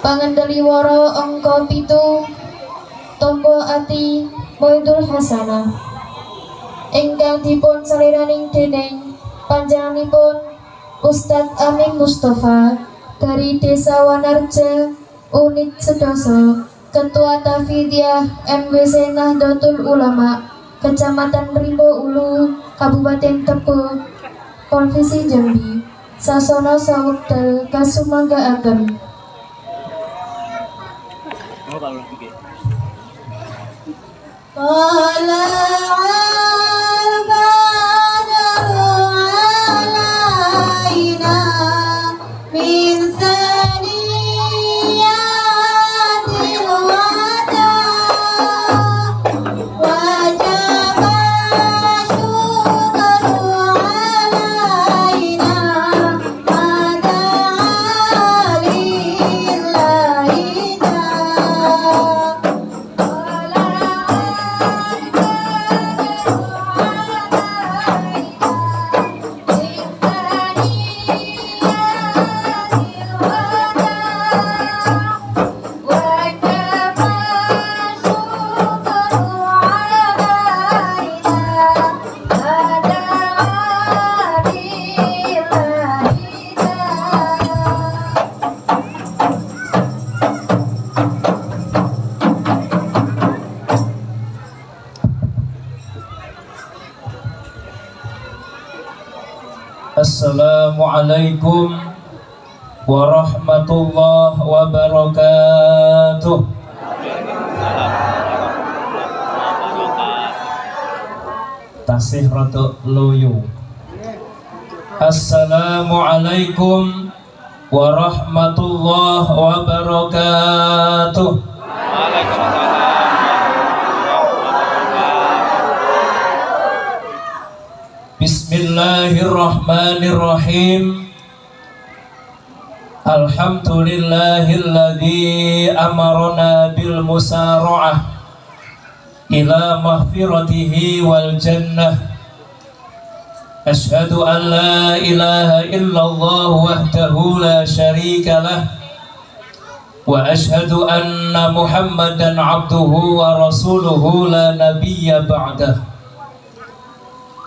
Pangendaliwara angka 7 Tombo Ati Moidul Hasanah ingkang dipun saliraning dening panjenenganipun Ustadz Amin Mustafa dari Desa Wanarja Unit Sedoso, Ketua Tafidiyah MWC Nahdlatul Ulama Kecamatan Rimbo Ulu, Kabupaten Tebo, Provinsi Jambi. Sasono sawekdal kasumanggaken. Assalamualaikum warahmatullahi wabarakatuh. Tasih rada loyo. Assalamualaikum warahmatullahi wabarakatuh. Bismillahirrahmanirrahim. Alhamdulillahilladzi amarna bil musara'ah ila mahfiratihi wal jannah. Ashhadu an la ilaha illallah wahdahu la syarika lah wa ashhadu anna Muhammadan abduhu wa rasuluhu la nabiyya ba'dah.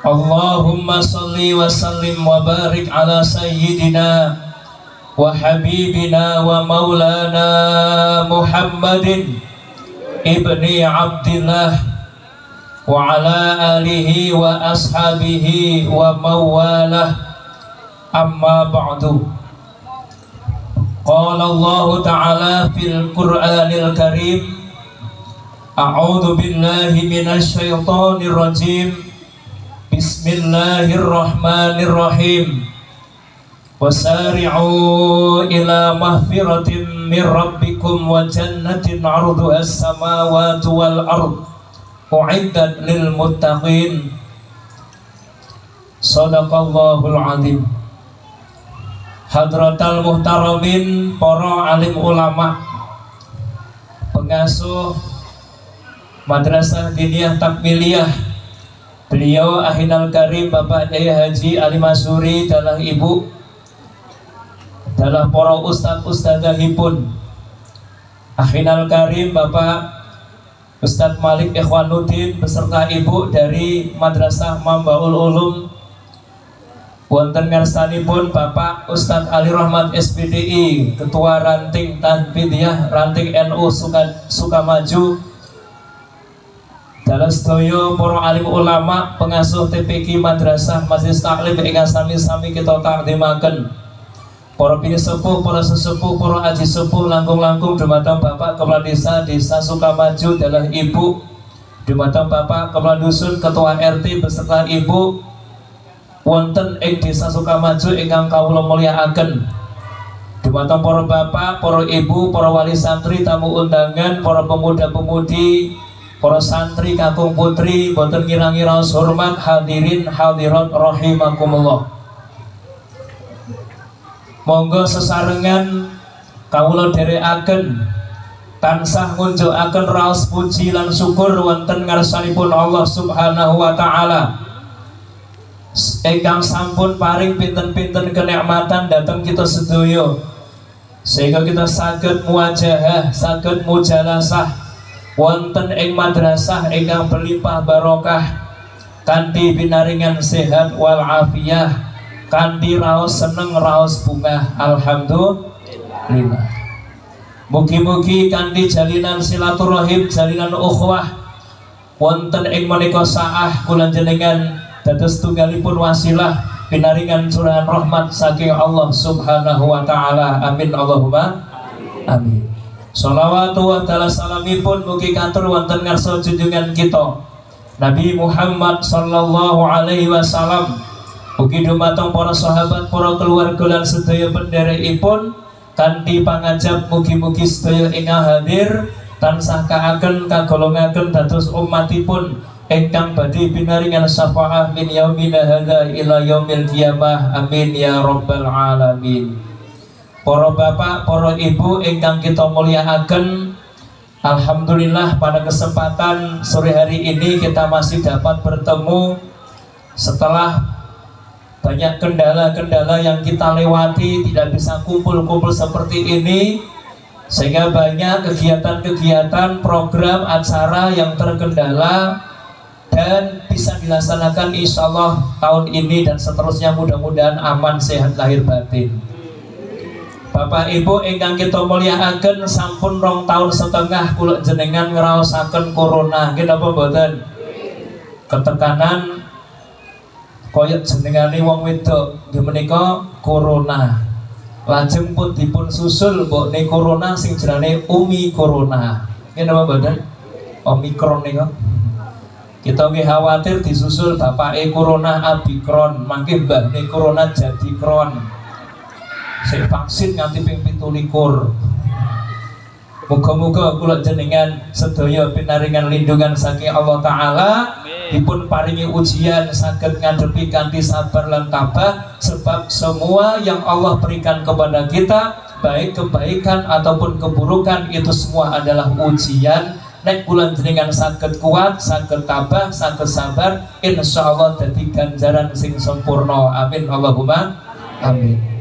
Allahumma salli wa sallim wa barik ala sayyidina wa habibina wa maulana Muhammadin ibni Abdillah wa ala alihi wa ashabihi wa mawalah, amma ba'du. Qala Allah ta'ala fil Qur'anil Karim, a'udzu billahi minasy syaithanir rajim. Bismillahirrahmanirrahim. Wasari'u ila mahfiratin min rabbikum wa jannatin 'arduha as-samawati wal ard u'iddat lil muttaqin. Shadaqallahul azim. Hadratal muhtaramin, para alim ulama, pengasuh Madrasah Diniyah Takmiliyah, beliau Ahinal Karim Bapak Kiai Haji Ali Masuri, dalah ibu, dalah para ustadz-ustadzahipun Ahinal Karim Bapak Ustadz Malik Ikhwanuddin beserta ibu dari Madrasah Mambaul Ulum, wonten ngarsanipun Bapak Ustadz Ali Rahmat SPDI, Ketua Ranting Tahfidiyah Ranting NU Sukamaju, dalam sedaya para alim ulama, pengasuh TPQ Madrasah Majelis Taklim ingkang sami-sami kita takdimaken, para pinisepuh, para sesepuh, para aji sepuh langkung-langkung dumateng Bapak Kepala Desa Sukamaju, dalah ibu, dumateng Bapak Kepala Dusun, Ketua RT beserta ibu wonten ing Desa Sukamaju ingkang kawula mulyakaken, dumateng para bapak, para ibu, para wali santri, tamu undangan, para pemuda-pemudi, para santri kakung putri, boten ngira-ngira hormat, hadirin hadirat rahimakumullah. Monggo sesarengan kawula dherekaken tansah ngunjukaken raos puji lan syukur wonten ngarsanipun Allah Subhanahu wa taala ingkang sampun paring pinten-pinten kenikmatan dhateng kita sedaya. sehingga kita saged muwajahah, saged mujalasah wonten ing madrasah ingkang berlimpah barokah kanthi binaringan sehat wal afiyah, kanthi raos seneng raos bunga. Alhamdulillah. Mugi-mugi kanthi jalinan silaturahim, jalinan ukhuwah wonten ing menika saah kula jenengan dados tunggalipun wasilah binaringan curahan rahmat saking Allah Subhanahu wa taala. Amin Allahumma amin. Shalawatu wa ta'ala salamipun mugi katur wonten ngarsa junjungan kita Nabi Muhammad sallallahu alaihi wasallam. Mugi dumateng para sahabat, para keluarga lan sedaya pendherekipun kanthi pangajab mugi-mugi sedaya ingkang hadir tansah kaaken kagolongaken dados umatipun ingkang badhe binaringan syafaah min yaumina hadza ila yaumil qiyamah. Amin ya rabbal alamin. Para bapak, para ibu ingkang kita mulyakaken, alhamdulillah pada kesempatan sore hari ini kita masih dapat bertemu setelah banyak kendala-kendala yang kita lewati, tidak bisa kumpul-kumpul seperti ini, sehingga banyak kegiatan-kegiatan, program, acara yang terkendala dan bisa dilaksanakan insya Allah tahun ini dan seterusnya, mudah-mudahan aman, sehat lahir batin. Bapak Ibu ingkang kita mulyakaken, sampun 2 tahun setengah kula jenengan ngraosaken corona, nggih napa mboten? Ketekanan koyok jenengane wong wedok nggih menika corona. Lajeng pun dipun susul mbokne corona sing jenenge Umi Corona. Nggih napa mboten? Omikron nika. Kita nggih khawatir disusul bapake corona Abikron, mangke mbahne corona Jadikron. Sing vaksin nganti ping 17. Muga-muga kula jenengan sedaya pinaringan lindungan saking Allah taala, dipun paringi ujian saged ngadepi kanthi sabar lan tabah, sebab semua yang Allah berikan kepada kita, baik kebaikan ataupun keburukan, itu semua adalah ujian. Nek kula jenengan saged kuat, saged tabah, saged sabar, insyaallah dadi ganjaran sing sempurna. Amin Allahumma amin.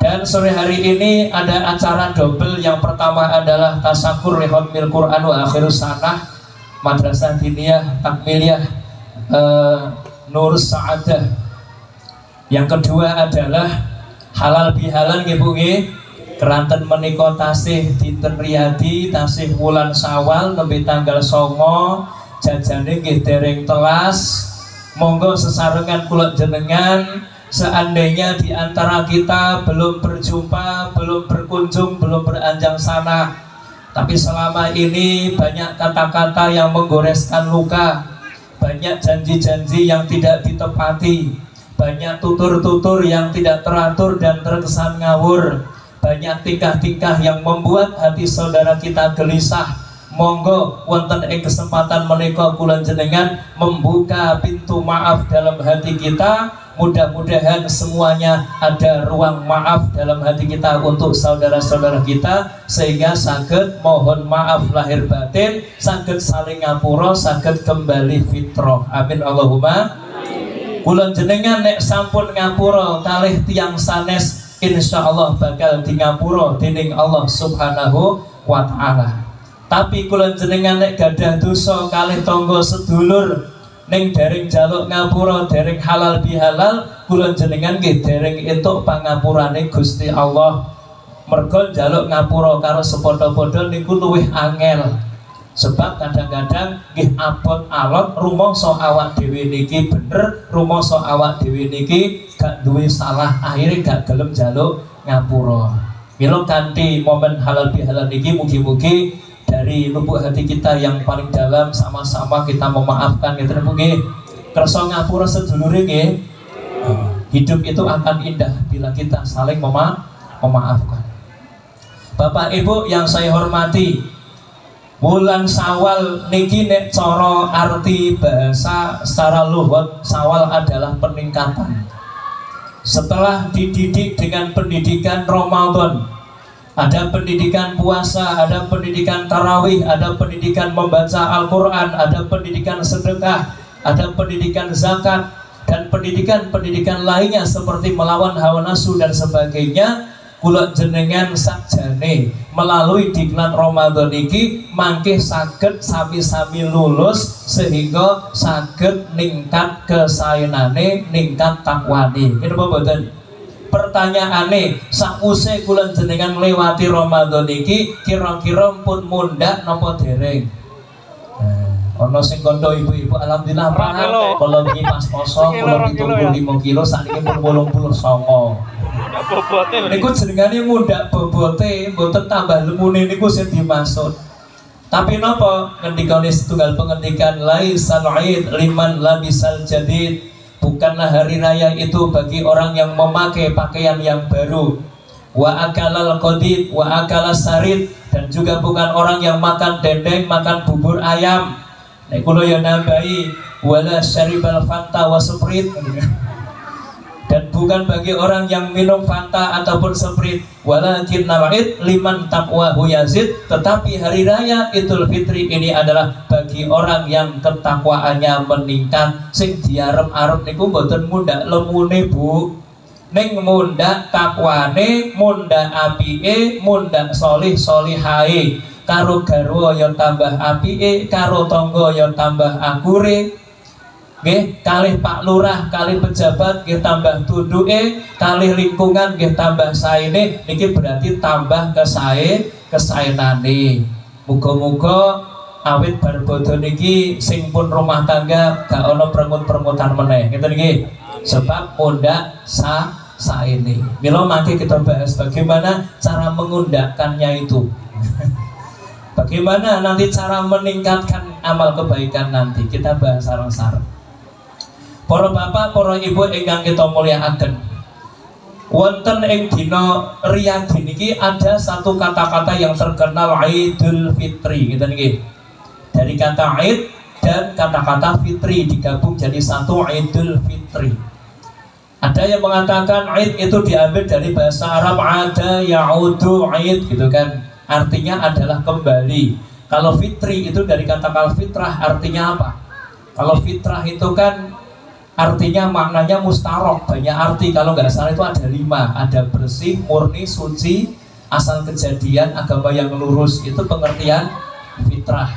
Dan sore hari ini ada acara double. Yang pertama adalah tasakur lihatmil Quran wa akhirus sanah Madrasah Diniyah Takmiliyah Nurus Sa'adah. Yang kedua adalah halal bihalal nggih Bu nggih. Keranten menika tasih dinten riyadi, tasih wulan Syawal nembe tanggal 9, jajane nggih dereng telas. Monggo sesarengan kula jenengan, seandainya di antara kita belum berjumpa, belum berkunjung, belum beranjang sana, tapi selama ini banyak kata-kata yang menggoreskan luka, banyak janji-janji yang tidak ditepati, banyak tutur-tutur yang tidak teratur dan terkesan ngawur, banyak tingkah-tingkah yang membuat hati saudara kita gelisah. Monggo wonten ing kesempatan menika kula jenengan membuka pintu maaf dalam hati kita. Mudah-mudahan semuanya ada ruang maaf dalam hati kita untuk saudara-saudara kita, sehingga saged mohon maaf lahir batin, saged saling ngapura, saged kembali fitrah. Amin Allahumma. Kula jenengan nek sampun ngapura kalih tiyang sanes, insyaallah bakal di ngapura dening Allah Subhanahu wa taala. Tapi kula jenengan nek gadah dosa kalih tangga sedulur ning dereng jaluk ngapura, dereng halal bihalal, kula jenengan nggih dereng entuk pangapurane Gusti Allah. Mergo jaluk ngapura karo sepadha-padha niku luwih angel. Sebab kadang-kadang nggih abot alot rumangsa awak dhewe niki bener, rumangsa awak dhewe niki gak duwe salah, akhire gak gelem jaluk ngapura. Mila kanthi momen halal bihalal niki mugi-mugi dari lubuk hati kita yang paling dalam sama-sama kita memaafkan, gitu nggih. Kersa ngapura sedulure nggih. Hidup itu akan indah bila kita saling memaafkan. Bapak Ibu yang saya hormati, bulan Syawal niki nek cara arti bahasa secara lugat, Syawal adalah peningkatan. Setelah dididik dengan pendidikan Ramadan, ada pendidikan puasa, ada pendidikan tarawih, ada pendidikan membaca Al-Quran, ada pendidikan sedekah, ada pendidikan zakat, dan pendidikan-pendidikan lainnya seperti melawan hawa nafsu dan sebagainya. kula jenengan sakjane melalui diklat Ramadan iki mangke saged sami-sami lulus sehingga saged ningkat kesaenane, ningkat takwane. Nggih napa mboten? Pertanyaane, sakuse kula jenengan lewati Ramadan iki kira-kira pun mundhak napa dereng? Ono sing kondo ibu-ibu alhamdulillah Pak. Kalau iki pas poso kula 75 kilo sakniki pun 89. Niku jenengane mundhak bobote, mboten tambah lemune niku sing dimaksud. Tapi napa ngendikane setunggal pengendikan laisal aid liman labisal jadid. Bukanlah hari raya itu bagi orang yang memakai pakaian yang baru. Wa akalal qadid wa akalas sarid, dan juga bukan orang yang makan dendeng, makan bubur ayam. Nek kula ya nambahi wala syaribal fanta wa sprite. Dan bukan bagi orang yang minum Fanta ataupun Sprite, walakin nawait liman taqwahu yazid. Tetapi hari raya Idul Fitri ini adalah bagi orang yang ketakwaannya meningkat. Sing diarep-arep niku mboten mundhak lemune Bu, ning mundhak takwane, mundhak apike, mundhak solih solihae. Karo garwa ya tambah apike, karo tangga ya tambah akure. Nggih, kalih Pak Lurah, kalih pejabat nggih tambah tunduke, kalih lingkungan nggih tambah saene, niki berarti tambah kesaenane. Muga-muga awit bar bodho niki sing pun rumah tangga gak ana peremut-peremutan meneh. Ngeten nggih. Sebab mundhak saene. Mila mangke kita bahas bagaimana cara mengundakkannya itu. Bagaimana nanti cara meningkatkan amal kebaikan nanti. Kita bahas sareng-sareng. Para bapak, para ibu ingkang kita mulyakaken, wonten ing dina riyadi niki ada satu kata-kata yang terkenal Idul Fitri, gitu nggih. Dari kata Id dan kata-kata Fitri digabung jadi satu, Idul Fitri. Ada yang mengatakan Id itu diambil dari bahasa Arab ada ya'udu Id, gitu kan. Artinya adalah kembali. Kalau Fitri itu dari kata fitrah, artinya apa? Kalau fitrah itu kan artinya maknanya mustarok, banyak arti. Kalau nggak salah itu ada 5. Ada bersih, murni, suci, asal kejadian, agama yang lurus. Itu pengertian fitrah.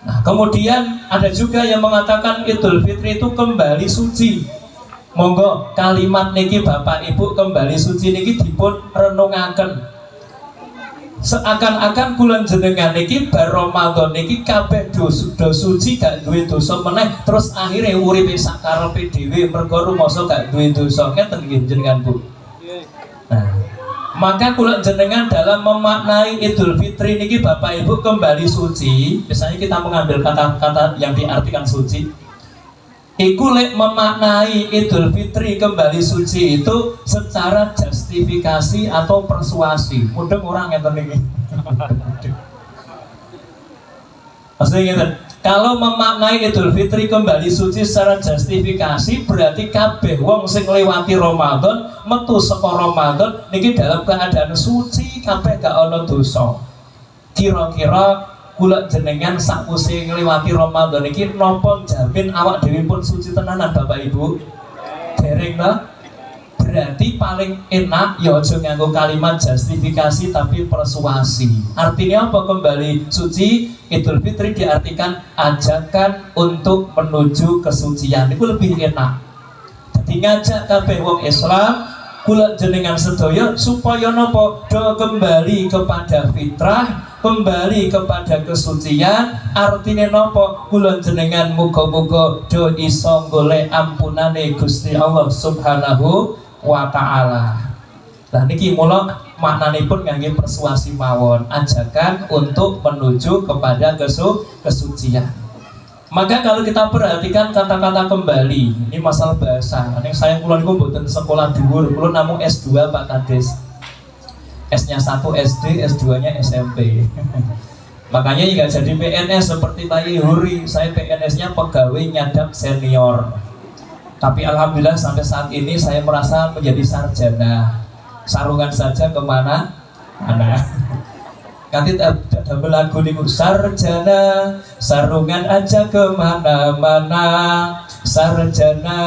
Nah, kemudian ada juga yang mengatakan Idul Fitri itu kembali suci. Monggo kalimat niki Bapak Ibu, kembali suci niki dipun renungaken. Seakan-akan bulan jenengan niki bar Ramadan niki kabeh dosa suci, gak duwe dosa meneh, terus akhirnya uripe sakarepe dhewe mergo rumoso gak duwe dosa. Ngeten nggih jenengan Bu. Nah, maka kula jenengan dalam memaknai Idul Fitri niki Bapak Ibu kembali suci, misalnya kita mengambil kata-kata yang diartikan suci, iku lek memaknai Idul Fitri kembali suci itu secara justifikasi atau persuasi. Mudeng orang ngeten niki. Maksudnya ngeten, kalau memaknai Idul Fitri kembali suci secara justifikasi berarti kabeh wong sing ngliwati Ramadan, metu saka Ramadan niki dalam keadaan suci, kabeh gak ana dosa. Kira-kira kula jenengan sakuse ngliwati Ramadan iki napa jamin awak dhewe pun suci tenanan Bapak Ibu? Dereng ta? Berarti paling enak ya aja nganggo kalimat justifikasi tapi persuasi. Artinya apa kembali suci? Idul Fitri diartikan ajakan untuk menuju kesucian. Itu lebih enak. Jadi ngajak kabeh wong Islam, kula jenengan sedaya supaya napa? Do kembali kepada fitrah, kembali kepada kesucian. Artinya nopo? Kula jenengan muga-muga do iso golek ampunane Gusti Allah Subhanahu wa taala. Lah niki mula maknanipun ngangge persuasi mawon, ajakan untuk menuju kepada kesucian. Maka kalau kita perhatikan kata-kata kembali, ini masalah bahasa. Ning saya kula niku mboten sekolah dhuwur, kula namung S2 Pak Kades. S-nya 1 SD, S2-nya SMP. Makanya nggak jadi PNS seperti Pak Yuri. Saya PNS-nya pegawai nyadap senior. Tapi alhamdulillah sampai saat ini saya merasa menjadi sarjana. Sarungan saja kemana? Mana? Nanti double lagu nih, sarjana sarungan aja kemana-mana. Sarjana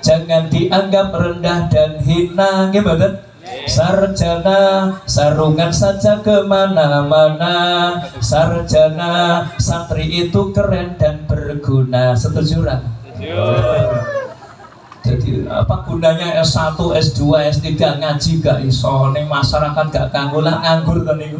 jangan dianggap rendah dan hina. Gimana? Sarjana sarungan saja kemana-mana, sarjana santri itu keren dan berguna. Setuju ra? Jadi apa gunanya S1, S2, S3 ngaji gak iso ning masyarakat gak kanggo lah nganggur to niku.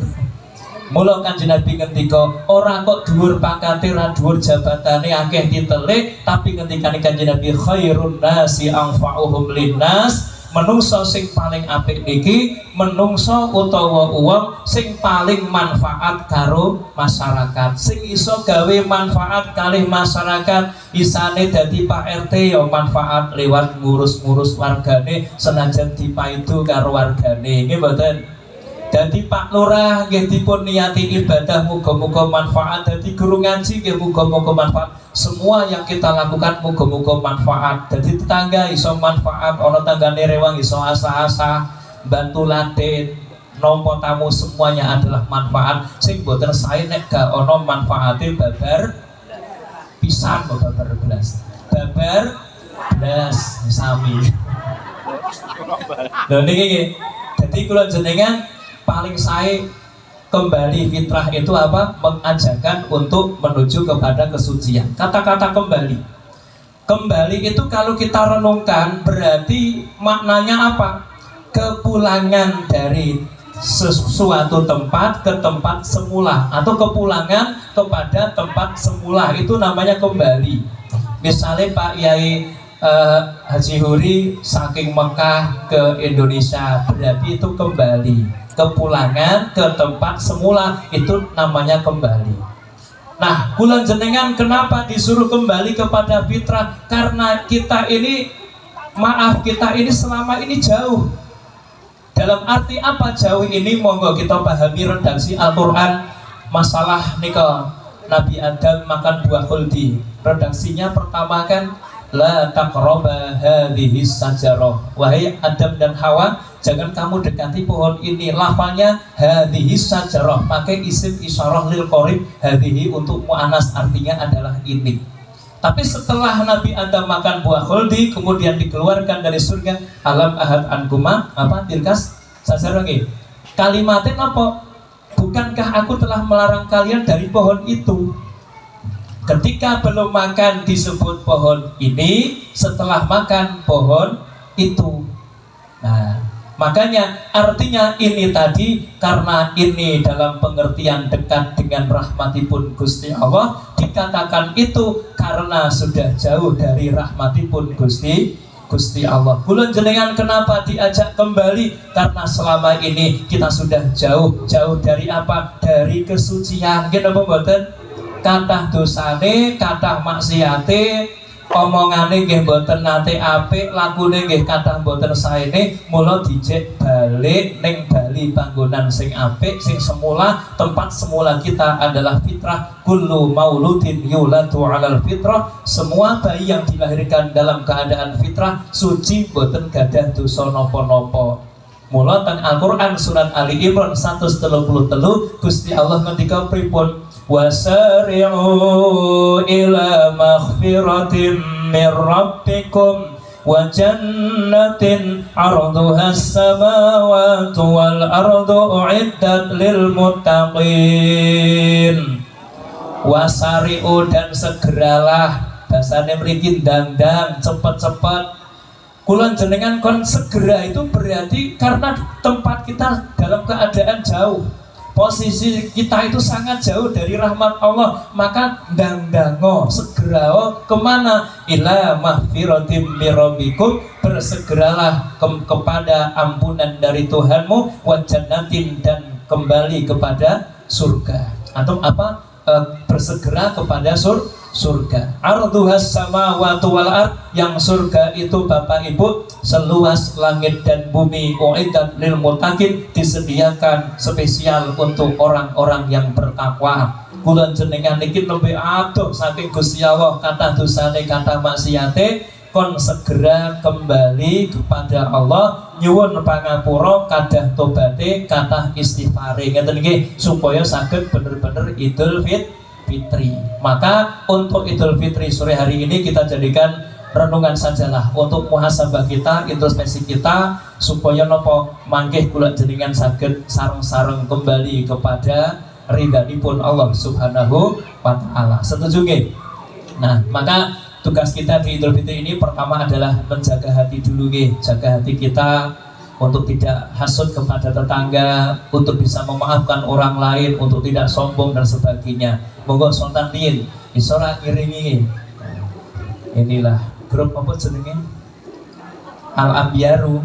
Mula Kanjeng Nabi ngendika ora kok dhuwur pangkate ra dhuwur jabatane akeh titele, tapi ngendikane Kanjeng Nabi khairun nasi anfa'uhum linnas, menungso sing paling apik niki menungso utawa wong sing paling manfaat karo masyarakat, sing iso gawe manfaat kalih masyarakat. Isane dadi Pak RT ya manfaat lewat ngurus-ngurus wargane senajan dipaidu karo wargane, nggih mboten? Dadi Pak Lurah nggih dipun niati ibadah muga-muga manfaat, dadi guru ngaji nggih muga-muga manfaat. Semua yang kita lakukan muga-muga manfaat. Dadi tetangga iso manfaat, ana tanggane rewang iso asah-asah, bantu laden, nampa tamu, semuanya adalah manfaat. Sing boten sae nek gak ana manfaate babar pisan, babar belas. Babar belas sami. Lho niki nggih. Dadi kula jenengan paling sae kembali fitrah itu apa? Mengajarkan untuk menuju kepada kesucian. Kata-kata kembali. Kembali itu kalau kita renungkan berarti maknanya apa? Kepulangan dari sesuatu tempat ke tempat semula, atau kepulangan kepada tempat semula, itu namanya kembali. Misalnya Pak Yai Haji Huri saking Mekah ke Indonesia, berarti itu kembali. Kepulangan ke tempat semula itu namanya kembali. Nah, kula jenengan kenapa disuruh kembali kepada fitrah? Karena kita ini, maaf, kita ini selama ini jauh. Dalam arti apa jauh ini? Monggo kita pahami redaksi Al-Quran masalah nikah Nabi Adam makan buah khuldi. Redaksinya pertama kan, la taqraba hadhihi sajarah, wahai Adam dan Hawa, jangan kamu dekati pohon ini. Lafalnya hadhihi sajarah, pakai isim isyarah lil qarib, hadhihi untuk mu'anas, artinya adalah ini. Tapi setelah Nabi Adam makan buah khuldi, kemudian dikeluarkan dari surga, alam ahad ankuma apa tilkas sajarah nggih. Kalimatnya apa? Bukankah aku telah melarang kalian dari pohon itu? Ketika belum makan disebut pohon ini, setelah makan pohon itu. Nah, makanya artinya ini tadi, karena ini dalam pengertian dekat dengan rahmatipun Gusti Allah, dikatakan itu karena sudah jauh dari rahmatipun Gusti Allah. Kula jenengan kenapa diajak kembali? Karena selama ini kita sudah jauh dari apa? Dari kesucian. Nggih napa mboten? Kathah dosane, kathah maksiate, omongane nggih mboten nate apik, lakune nggih kathah mboten saene. Mula dijek balik ning bali panggonan sing apik, sing semula. Tempat semula kita adalah fitrah. Kullu mauludin yuladu 'alal fitrah. Semua bayi yang dilahirkan dalam keadaan fitrah suci, mboten gadah dosa napa-napa. Mula teng Al-Qur'an surat Ali Imran 133 Gusti Allah ngendika pripun? Wasari'u ila maghfiratin min rabbikum wa jannatin 'arduha as-samawati wal ardu u'iddat lil muttaqin. Wasari'u, dan segeralah, bahasane mriki ndang-ndang, cepet-cepet. Kula jenengan kon segera itu berarti karena tempat kita dalam keadaan jauh, posisi kita itu sangat jauh dari rahmat Allah, maka ndang-ndango segera kemana? Ila mahfiratim mirabbikum, bersegeralah kepada ampunan dari Tuhanmu, wa jannatin, dan kembali kepada surga, atau apa? Bersegera kepada surga. Arduhas samawati wal ard, yang surga itu Bapak Ibu seluas langit dan bumi. Uiddat lil muttaqin, disediakan spesial untuk orang-orang yang bertakwa. Kula jenengan niki nembe adoh saking Gusti Allah, kata dosane kata maksiate, kon segera kembali kepada Allah, nyuwun pangapura, kadah tobate, kathah istighfare, ngeten nggih, supaya saged bener-bener Idul Fitri. Maka untuk Idul Fitri sore hari ini kita jadikan renungan sajalah untuk muhasabah kita, introspeksi kita. supaya nopo mangkih kula jenengan saged sareng-sareng kembali kepada ridhanipun Allah Subhanahu wa taala. Setuju nggih? Nah, maka tugas kita di Idul Fitri ini pertama adalah menjaga hati dulu nggih, jaga hati kita untuk tidak hasut kepada tetangga, untuk bisa memaafkan orang lain, untuk tidak sombong dan sebagainya. Monggo sontan riyin isora ngiringi. Inilah grup apa jenenge? Al Ambiyaru.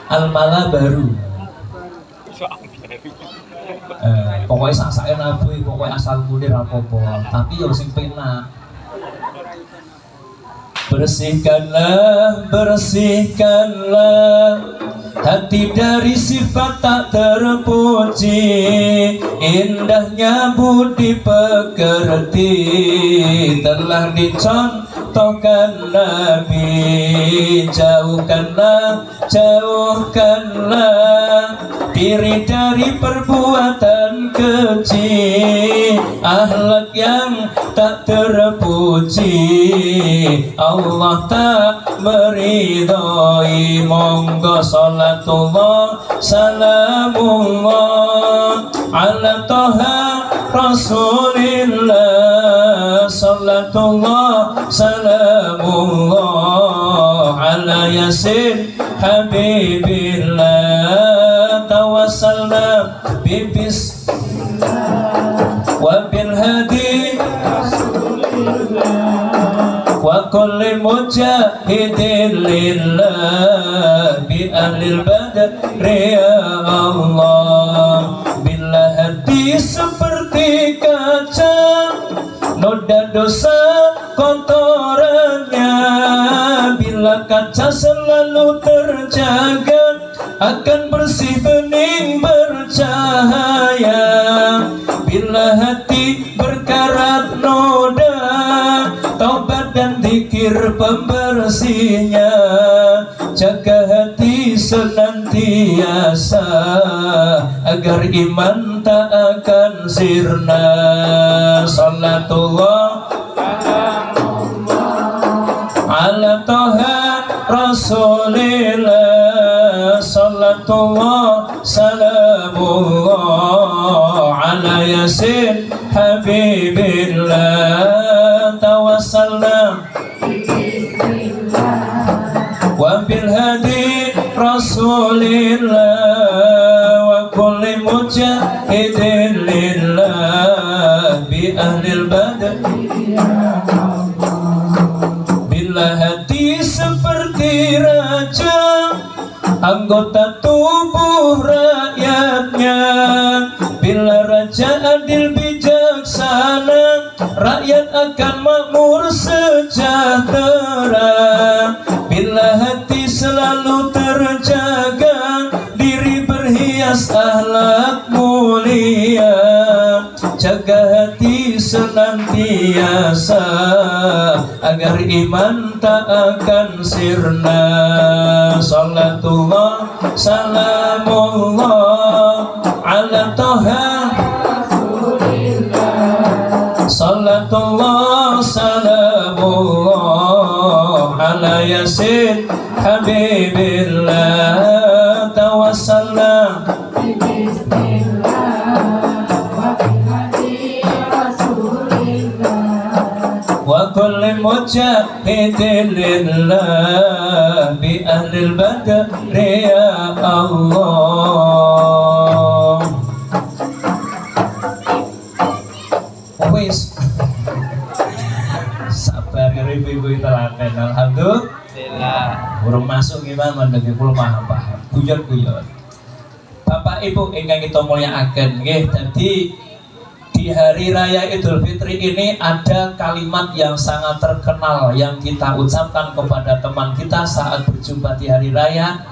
Al Malabaru. Pokoknya sak-sake nabi, pokoknya asal munir apa-apa, tapi ya sing penak. Bersihkanlah, bersihkanlah hati dari sifat tak terpuji. Indahnya budi pekerti telah dicontohkan Nabi. Jauhkanlah, jauhkanlah diri dari perbuatan keji, akhlak yang tak terpuji. Allah tak meridhoi. Monggo salatullah salamullah ala toha Rasulillah. Salatullah salamullah ala yasin habibillah. Tawassalna bibis wa bil hadi wa kulli mujahidin lillah bi ahlil badri ya Allah. Bila hati seperti kaca, noda dosa kotorannya. Bila kaca selalu terjaga, akan bersih bening bercahaya. Bila hati berkarat noda, taubat dan zikir pembersihnya. Jaga hati senantiasa agar iman tak akan sirna. Salatullah ala toha Rasulillah. Salatullah salamullah ala yasin habibillah. Tawassalna wa bil hadi Rasulillah wa kulli mujahidin lillah bi ahlil badri. Bila hati seperti raja, anggota tubuh rakyatnya. Bila raja adil bijaksana, rakyat akan makmur sejahtera. Bila hati selalu terjaga, diri berhias akhlak mulia. Jaga hati senantiasa agar iman tak akan sirna. Salatullah salamullah ala toha Rasulillah. Salatullah salamullah ala yasin habibillah. Tawassalna wa kulli mujahidin lillah bi ahlil badri ya Allah. Wis sabar ibu-ibu telaten. Alhamdulillah urung masuk gimana mendeki kula paham guyon-guyon. Bapak Ibu ingkang kita mulyakaken nggih, dadi di hari raya Idul Fitri ini ada kalimat yang sangat terkenal yang kita ucapkan kepada teman kita saat berjumpa di hari raya.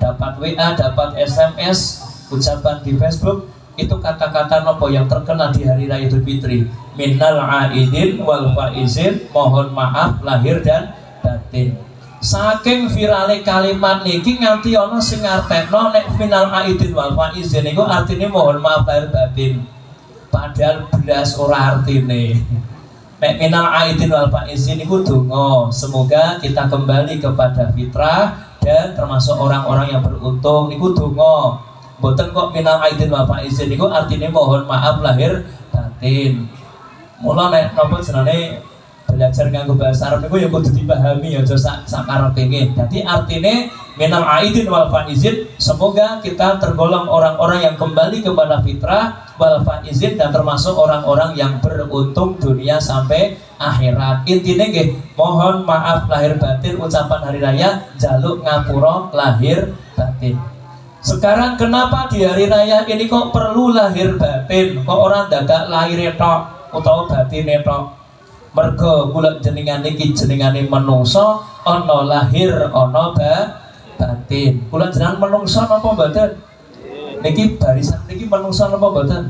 Dapat WA, dapat SMS, ucapan di Facebook. Itu kata-kata nopo yang terkenal di hari raya Idul Fitri. Minal aidin wal faizin, mohon maaf lahir dan batin. Saking virale kalimat niki nganti ana sing ngartekno nek minal aidin wal faizin niku artine mohon maaf lahir batin. Padahal belas ora artine. Nek minal aidin wal faizin niku donga, semoga kita kembali kepada fitrah dan termasuk orang-orang yang beruntung niku donga. Mboten kok minal aidin wal faizin niku artinya mohon maaf lahir batin. Mula nek napa jenenge belajar nganggo bahasa Arab niku ya kudu dipahami ya aja sak karepe. Dadi artine minal aidin wal faizin, semoga kita tergolong orang-orang yang kembali kepada fitrah wal faizin dan termasuk orang-orang yang beruntung dunia sampai akhirat. Intinya nggih, mohon maaf lahir batin, ucapan hari raya jaluk ngapura lahir batin. Sekarang kenapa di hari raya ini kok perlu lahir batin? Kok orang dadak lahir tok utawa batin tok? Mergo kula jenengan niki jenengane manungsa, ana lahir ana batin. Kula jenengan manungsa napa mboten? Niki barisan niki manungsa napa mboten?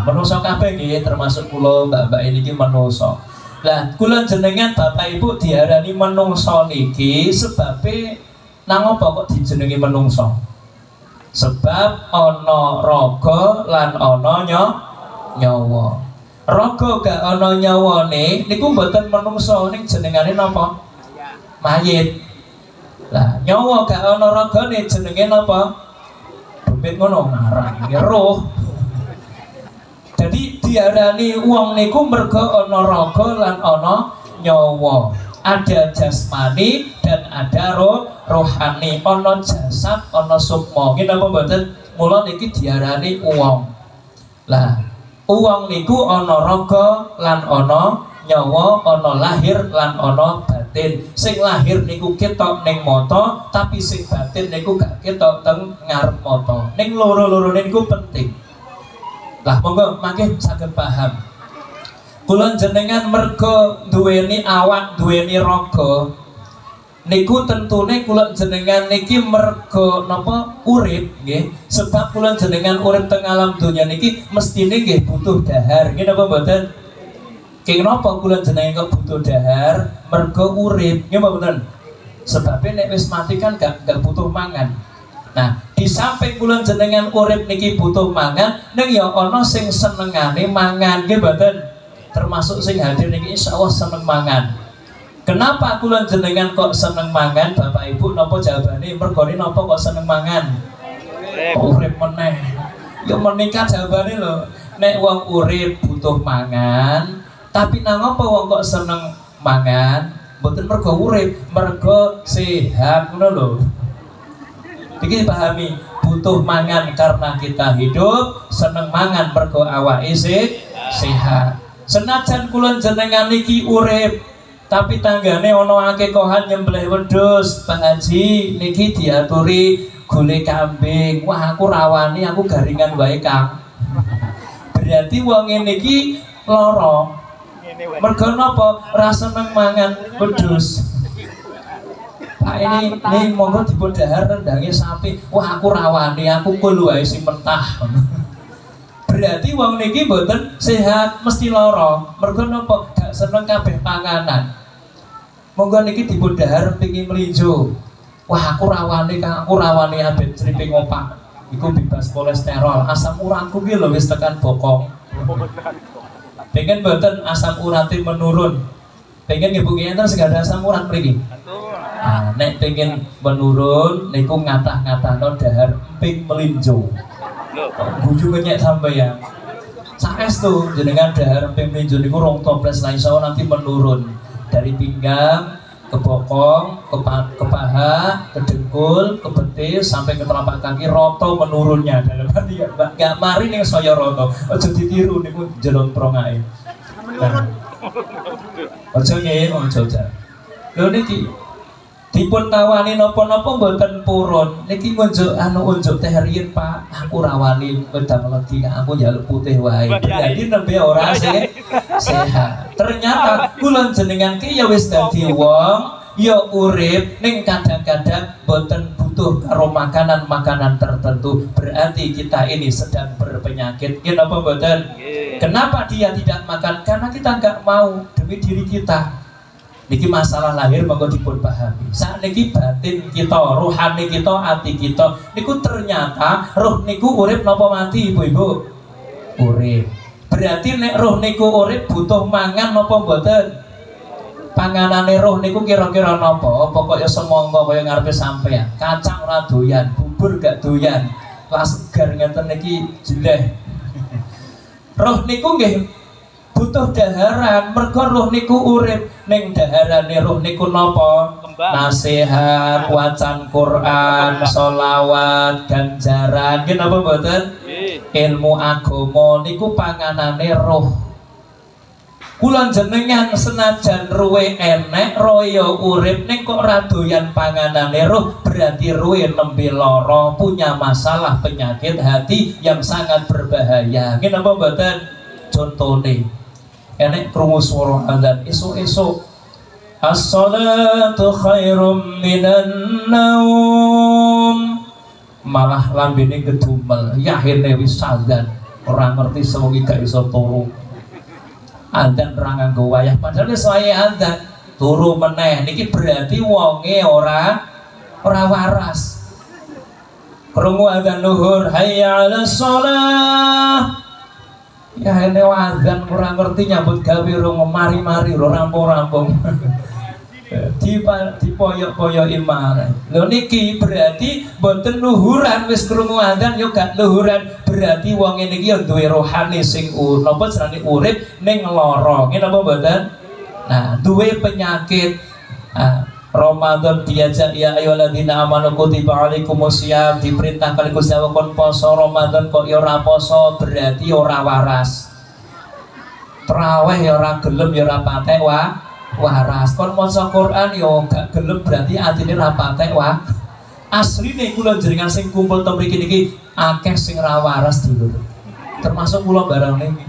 Manungsa kabeh nggih, termasuk kula mbak-mbak niki manungsa. Lah kula jenengan Bapak Ibu diarani manungsa niki sebabe nang apa kok dijenengi manungsa? Sebab ana raga lan ana nyawa. Raga gak ana nyawane niku mboten manungsa, ning jenengane napa? Mayit. Lah nyawa gak ana ragane jenenge napa? Demit ngono ngarang roh. Jadi diarani wong niku mergo ana raga lan ana nyawa. Ada jasmani dan ada rohani, ana jasad ana sukma. Nggih napa mboten? Mula niki diarani wong. Lah uang niku ana raga lan ana nyawa, ana lahir lan ana batin. Sing lahir niku ketok ning mata, tapi sing batin niku gak ketok teng ngarep mata. Ning loro-lorone niku penting. Lah monggo mangke saged paham. Kula jenengan mergo duweni awak, duweni raga. Niku tentune kula jenengan niki mergo napa urip nggih. Sebab kula jenengan urip teng alam donya niki mestine nggih butuh dahar. Nggih napa mboten? Kenapa kula jenengan kok butuh dahar? Mergo urip. Nggih mboten? Sebab nek wis mati kan gak butuh mangan. Nah, di samping kula jenengan urip niki butuh mangan, ning ya ana sing senengane mangan. Nggih mboten? Termasuk sing hadir niki insyaallah seneng mangan. Kenapa kula jenengan kok seneng mangan, Bapak Ibu? Napa jawabane? Mergone napa kok seneng mangan? Urip meneh. Ya menikah jawabane lho. Nek wong urip butuh mangan, tapi nang apa wong kok seneng mangan? Mboten mergo urip, mergo sehat ngono lho. Iki dipahami, butuh mangan karena kita hidup, seneng mangan mergo awake sehat. Senajan kula jenengan niki urip, tapi tanggane ono akekohan nyembelih wedhus, Pak Haji niki diaturi gule kambing. Wah, aku rawani, aku garingan wae, Kang. Berarti wong ngene iki lara. Mergo napa? Ora seneng mangan wedhus. Pak ini monggo dipun dahar rendange sapi. Wah, aku rawani, aku kul wae sing mentah. Berarti wong niki mboten sehat, mesti lara. Mergo napa? Gak seneng kabeh panganan. Monggo niki dipun dahar pingin melinjo. Wah, aku rawani Kang, aku rawani abet triping opak. Iku bebas kolesterol, asam uratku ki lho wis tekan bokong. Pengen mboten asam urate menurun. Pengen nggih Bu Kiai terus gak ada asam urat mriki. Nah, nek pengen menurun niku ngatah-ngatahno dahar ping melinjo. Guyu kenyek sampeyan. Saestu jenengan dahar ping melinjo niku rong toples la iso nanti menurun. Dari pinggang ke bokong, ke paha, ke dengkul, ke betis sampai ke telapak kaki roto menurunnya. Dalam arti gak mari ning saya roto. Aja ditiru niku jelontrong ae. Nah. Aja nggih, aja. Lho niki dipun tawani napa-napa mboten purun. Niki unjuk teh riyen Pak, aku rawani wedang legi, aku njaluk putih wae. Berarti nembe ora sehat. Ternyata kula jenengan ki ya wis dadi wong, ya urip ning kadang-kadang mboten butuh karo makanan-makanan tertentu. Berarti kita ini sedang berpenyakit. Nggih napa mboten? Kenapa dia tidak makan? Karena kita enggak mau demi diri kita. Niki masalah lahir monggo dipun pahami. Saat niki batin kita, rohani kita, hati kita, niku ternyata roh niku urip napa mati, Ibu-ibu? Urip. Berarti nek roh niku urip butuh mangan napa mboten? Panganane roh niku kira-kira napa? Pokoknya semangka kaya ngarepe sampean. Kacang ora doyan, bubur gak doyan. Lah segar ngeten niki jeleh. Roh niku nggih butuh daharan, mergo roh niku urip ning daharane roh niku napa? Nasihat, wacan Quran, sholawat, ganjaran, nggih napa mboten? Ilmu agama niku panganane roh. Kula jenengan senajan ruwe enek royo urip ning kok ra doyan panganane roh, berarti ruwe nembe lara, punya masalah penyakit hati yang sangat berbahaya. Nggih napa mboten? Contone enek krungu swara adzan esuk-esuk, as-shalatu khairum minan naum, malah lambene gedumel, yahine wis adzan, ora ngerti sewengi gak iso turu. Adzan ora nganggo wayah, padahal wis wayah adzan turu meneh. Niki berarti wonge ora waras. Krungu adzan zuhur, hayya 'alas shalah. Ya ene adzan ora ngerti nyambut gawe rung mari-mari ora rampung-rampung. Dipoyok-poyoki marang. Lho niki berarti mboten luhuran, wis krungu adzan yo gak luhuran, berarti wong ngene iki yo duwe rohani sing napa jenenge urip ning lara. Ngene napa mboten? Nah, duwe penyakit. Ramadan diajak ya ayyuhalladzina amanu kutiba alaikumusiyam, diperintah kali Gusti Allah kon poso Ramadan kok ya ora poso, berarti ora waras. Traweh ya ora gelem ya ora patek waras. Kon maca Quran yo gak gelem, berarti atine ra patek asline kula jenengan sing kumpul teng mriki niki akeh sing ra waras dulur. Termasuk kula barang niki.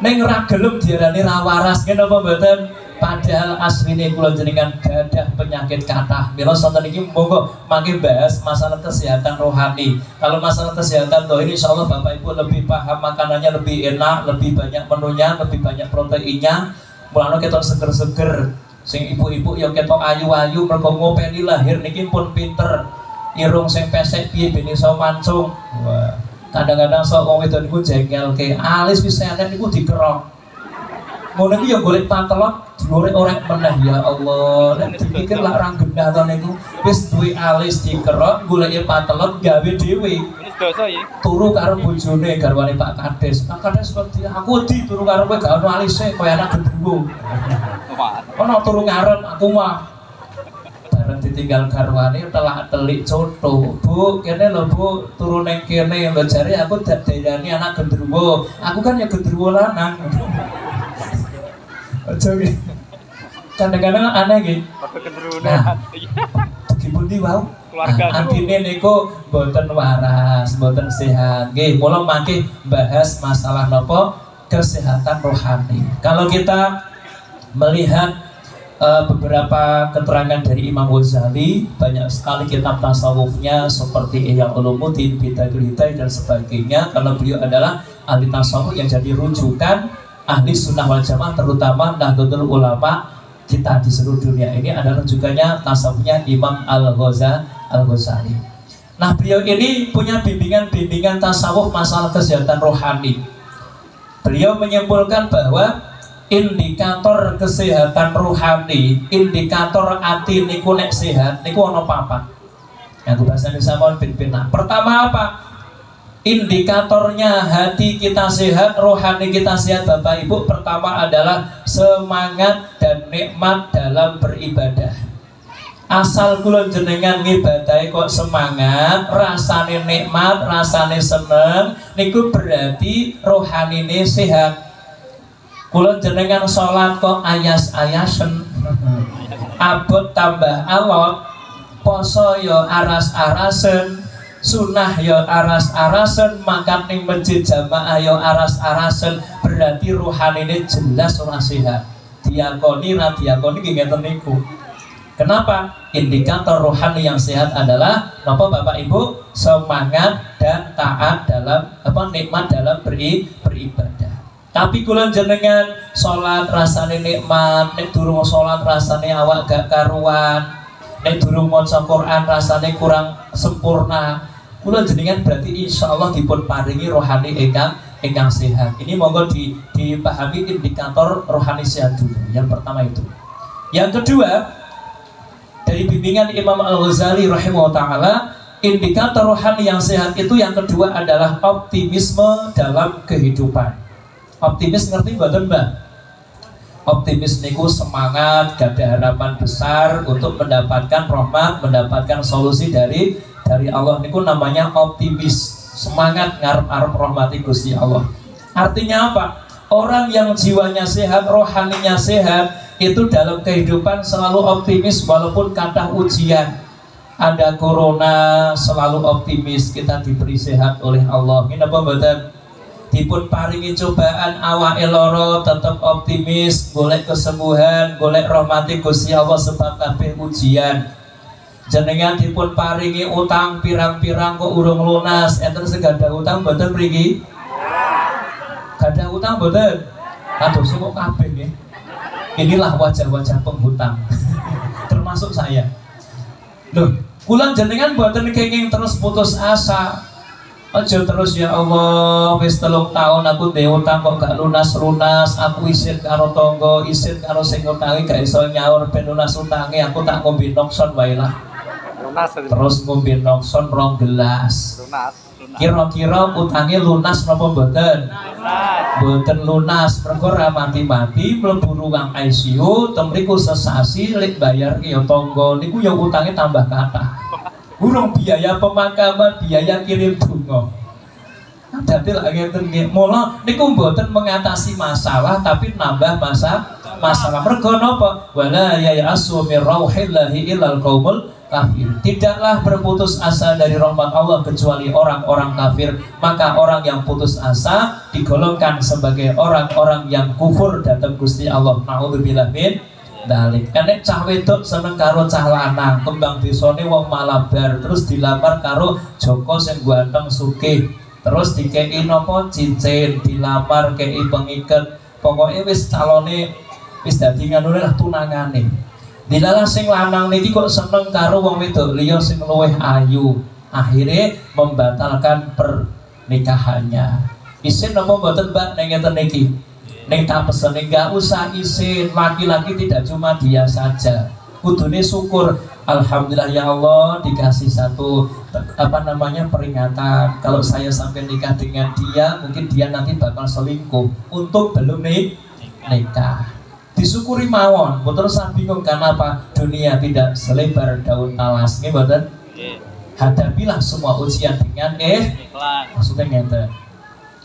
Ning ra gelem diarani ra waras, ngene apa mboten? Padahal asline kula jenengan gadah penyakit kathah. Mila sonten iki monggo mangke bahas masalah kesehatan rohani. Kalau masalah kesehatan toh ini insyaallah Bapak Ibu lebih paham, makanannya lebih enak, lebih banyak menunya, lebih banyak proteinnya. Mulane ketok seger-seger, sing ibu-ibu yang ketok ayu-ayu mergo ngopeni lahir niki pun pinter. Irung sing pesek piye ben iso mancung. Wah, kadang-kadang sok wong wedok niku jengkelke, alis wis enek niku dikerok. Ngono iki ya golek patelok, digorek-orek meneh ya Allah. Nek dipikir lak ra gendah to niku, wis duwe alis dikerok, goleki patelok gawe dhewe. Turu karo bojone garwane Pak Kades. Pak Kades seperti aku wedi turu karo kowe gak ono alise kaya anak gendruwo. Ono turu ngarep aku mah. Bareng ditinggal garwane telak-telik coto. Bu, kene lho Bu, turu ning kene lho jare aku dadani anak gendruwo. Aku kan ya gendruwo lanang. Ojo iki. Kadang-kadang aneh iki. Nah, dipundi wau? Antine niku mboten waras, mboten sehat. Nggih, mula mangke bahas masalah napa? Kesehatan rohani. Kalau kita melihat beberapa keterangan dari Imam Ghazali, banyak sekali kitab tasawufnya seperti Ihya Ulumuddin, Bidayahul Hidayah dan sebagainya. Kalau beliau adalah ahli tasawuf yang jadi rujukan ahli sunnah wal jamaah, terutama Nahdlatul Ulama kita di seluruh dunia ini adalah rujukannya tasawufnya Imam Al-Ghazali. Nah, beliau ini punya bimbingan tasawuf masalah kesehatan rohani. Beliau menyimpulkan bahwa indikator kesehatan rohani, indikator ati niku nek sehat niku ana papat. Yang bahasa Indonesia mohon ben-benak. Pertama apa? Indikatornya hati kita sehat, rohani kita sehat Bapak Ibu. Pertama adalah semangat dan nikmat dalam beribadah. Asal kula jenengan ngibadahi kok semangat, rasane nikmat, rasane seneng, niku berarti rohanine sehat. Kula jenengan sholat kok ayas-ayasen, abot tambah alot, poso yo aras-arasen, sunah yo aras-arasen, makan ning masjid jamaah yo aras-arasen, berarti rohanine jelas ora sehat. Diakoni ra diakoni nggih ngeten niku. Kenapa? Indikator rohani yang sehat adalah napa Bapak Ibu? Semangat dan taat dalam nikmat dalam beribadah. Tapi kula jenengan salat rasane nikmat, nek durung salat rasane awak gak karuan, nek durung maca Quran rasane kurang sempurna. Kula jenengan berarti insyaallah dipun paringi rohani ingkang sehat. Ini monggo dipahami indikator rohani sehat dulu. Yang pertama itu. Yang kedua, dari bimbingan Imam Al-Ghazali rahimahullah ta'ala, indikator rohani yang sehat itu yang kedua adalah optimisme dalam kehidupan. Optimis ngerti mboten, Mbak? Optimis niku semangat, gak ada harapan besar untuk mendapatkan rahmat, mendapatkan solusi dari Allah. Niku namanya optimis, semangat ngarep-arep rahmati Gusti Allah. Artinya apa? Orang yang jiwanya sehat, rohaninya sehat, itu dalam kehidupan selalu optimis walaupun kata ujian. Ada corona, selalu optimis, kita diberi sehat oleh Allah. Ini apa mboten? Dipun paringi cobaan awake loro tetap optimis, golek kesembuhan, golek rahmati Gusti Allah sebab kabeh ujian. Jenengan dipun paringi utang pirang-pirang kok urung lunas, enten segadah utang mboten mriki? Gadah utang mboten? Kados kok kabeh nggih. Inilah wajah-wajah penghutang. Termasuk saya. Loh, kula jenengan mboten kenging terus putus asa. Aja terus ya Allah, wis 3 tahun aku ndek utang kok gak lunas-lunas, aku isin karo tangga, isin karo sing ngutangi gak iso nyaur ben lunas utange, aku tak ngombe nokson wae lah. Terus ngombe nokson 2 gelas. Kira-kira utangnya lunas napa mboten? Mboten lunas, mergo ra mati-mati mlebu ruang ICU, temriku sesasi lek bayar ya tangga niku ya utangnya tambah kathah. Urung biaya pemakaman, biaya kirim bunga. Dadi lak ngeten nggih. Mula niku mboten mengatasi masalah tapi nambah masalah. Mergo napa? Wala ya'asu mir rauhillahi illal qaumul kafir. Tidaklah berputus asa dari rahmat Allah kecuali orang-orang kafir. Maka orang yang putus asa digolongkan sebagai orang-orang yang kufur datang Gusti Allah. Nauzubillah min dalik. Enek cah wedok seneng karo cah lanang, kembang desane wong Malabar, terus dilamar karo Joko sing ganteng sugih. Terus dikei napa cincin, dilamar kei pengiket. Pokoke wis calone wis dadi nganune lah tunangane. Dilalah sing lanang niki kok seneng karo wong wedok liya sing luwih ayu. Akhirnya membatalkan pernikahannya. Isin napa mboten Mbak ning ngeten niki? Ning tak pesen enggak usah isin, laki-laki tidak cuma dia saja. Kudune syukur, alhamdulillah ya Allah dikasih satu peringatan. Kalau saya sampai nikah dengan dia, mungkin dia nanti bakal selingkuh. Untuk belum nikah. Disyukuri mawon, mboten usah bingung karena apa? Dunia tidak selebar daun talas. Nggih mboten? Hadapilah semua ujian dengan ikhlas. Maksudnya ngeten.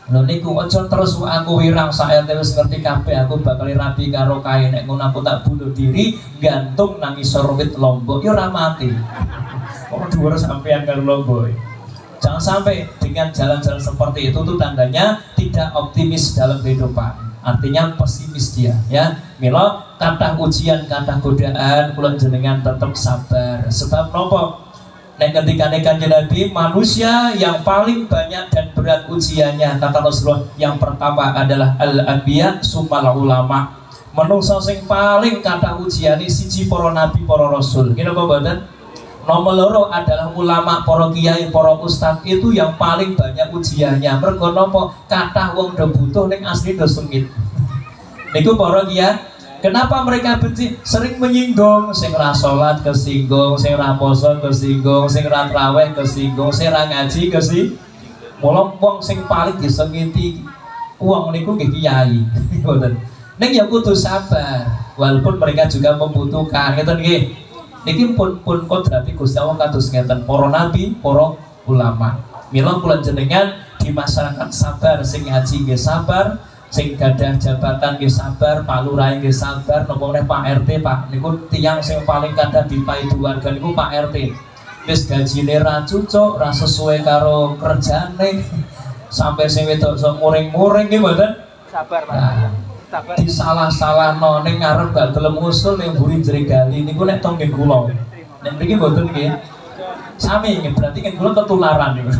Lho niku aja terus aku wirang saete wis ngerti kabeh aku bakal rapi karo kae nek ngono aku tak bunuh diri gantung nang isor wit lombok ya ora mati. Kok dhuwur sampean karo lombok. Jangan sampai dengan jalan-jalan seperti itu tuh tandanya tidak optimis dalam kehidupan. Artinya pesimis dia ya. Mila kathah ujian, kathah godaan kula jenengan tetap sabar. Sebab nopo? Nek ketikane Kanjeng Nabi, manusia yang paling banyak dan berat ujiannya kata Rasulullah yang pertama adalah al-anbiya summal ulama. Manungsa sing paling kathah ujiane siji para nabi, para rasul. Kira apa mboten? Nomor loro adalah ulama, para kiai, para ustadz itu yang paling banyak ujiannya. Mergo napa? Kathah wong do butuh ning asli do sengit. Niku para kiai. Kenapa mereka benci? Sering menyinggung, sing ra salat kesinggung, sing ra poso kesinggung, sing ra traweh kesinggung, sing ra ngaji kesinggung. Mula wong sing paling disengiti wong niku nggih kiai. Ngoten. Ning ya kudu sabar, walaupun mereka juga membutuhkan. Ngeten nggih. Niki pun kodrati Gusti Allah kados ngeten, para nabi, para ulama. Mila kula jenengan di masyarakat sabar, sing ngaji nggih sabar, sing gadah jabatan nggih sabar, Pak Lurah nggih sabar, napa meneh Pak RT, Pak niku tiyang sing paling kadah dipaidi warga niku Pak RT. Wis gajine ra cucuk, ra sesuai karo kerjane. Sampai sing wedok sok muring-muring nggih mboten? Sabar, Pak. Nah, sabar. Disalah-salahno ning ngarep gak gelem usul ning mburi jerigali niku nek tong nggih kula. Nek mriki mboten nggih. Sami nggih berarti kan kula ketularan niku.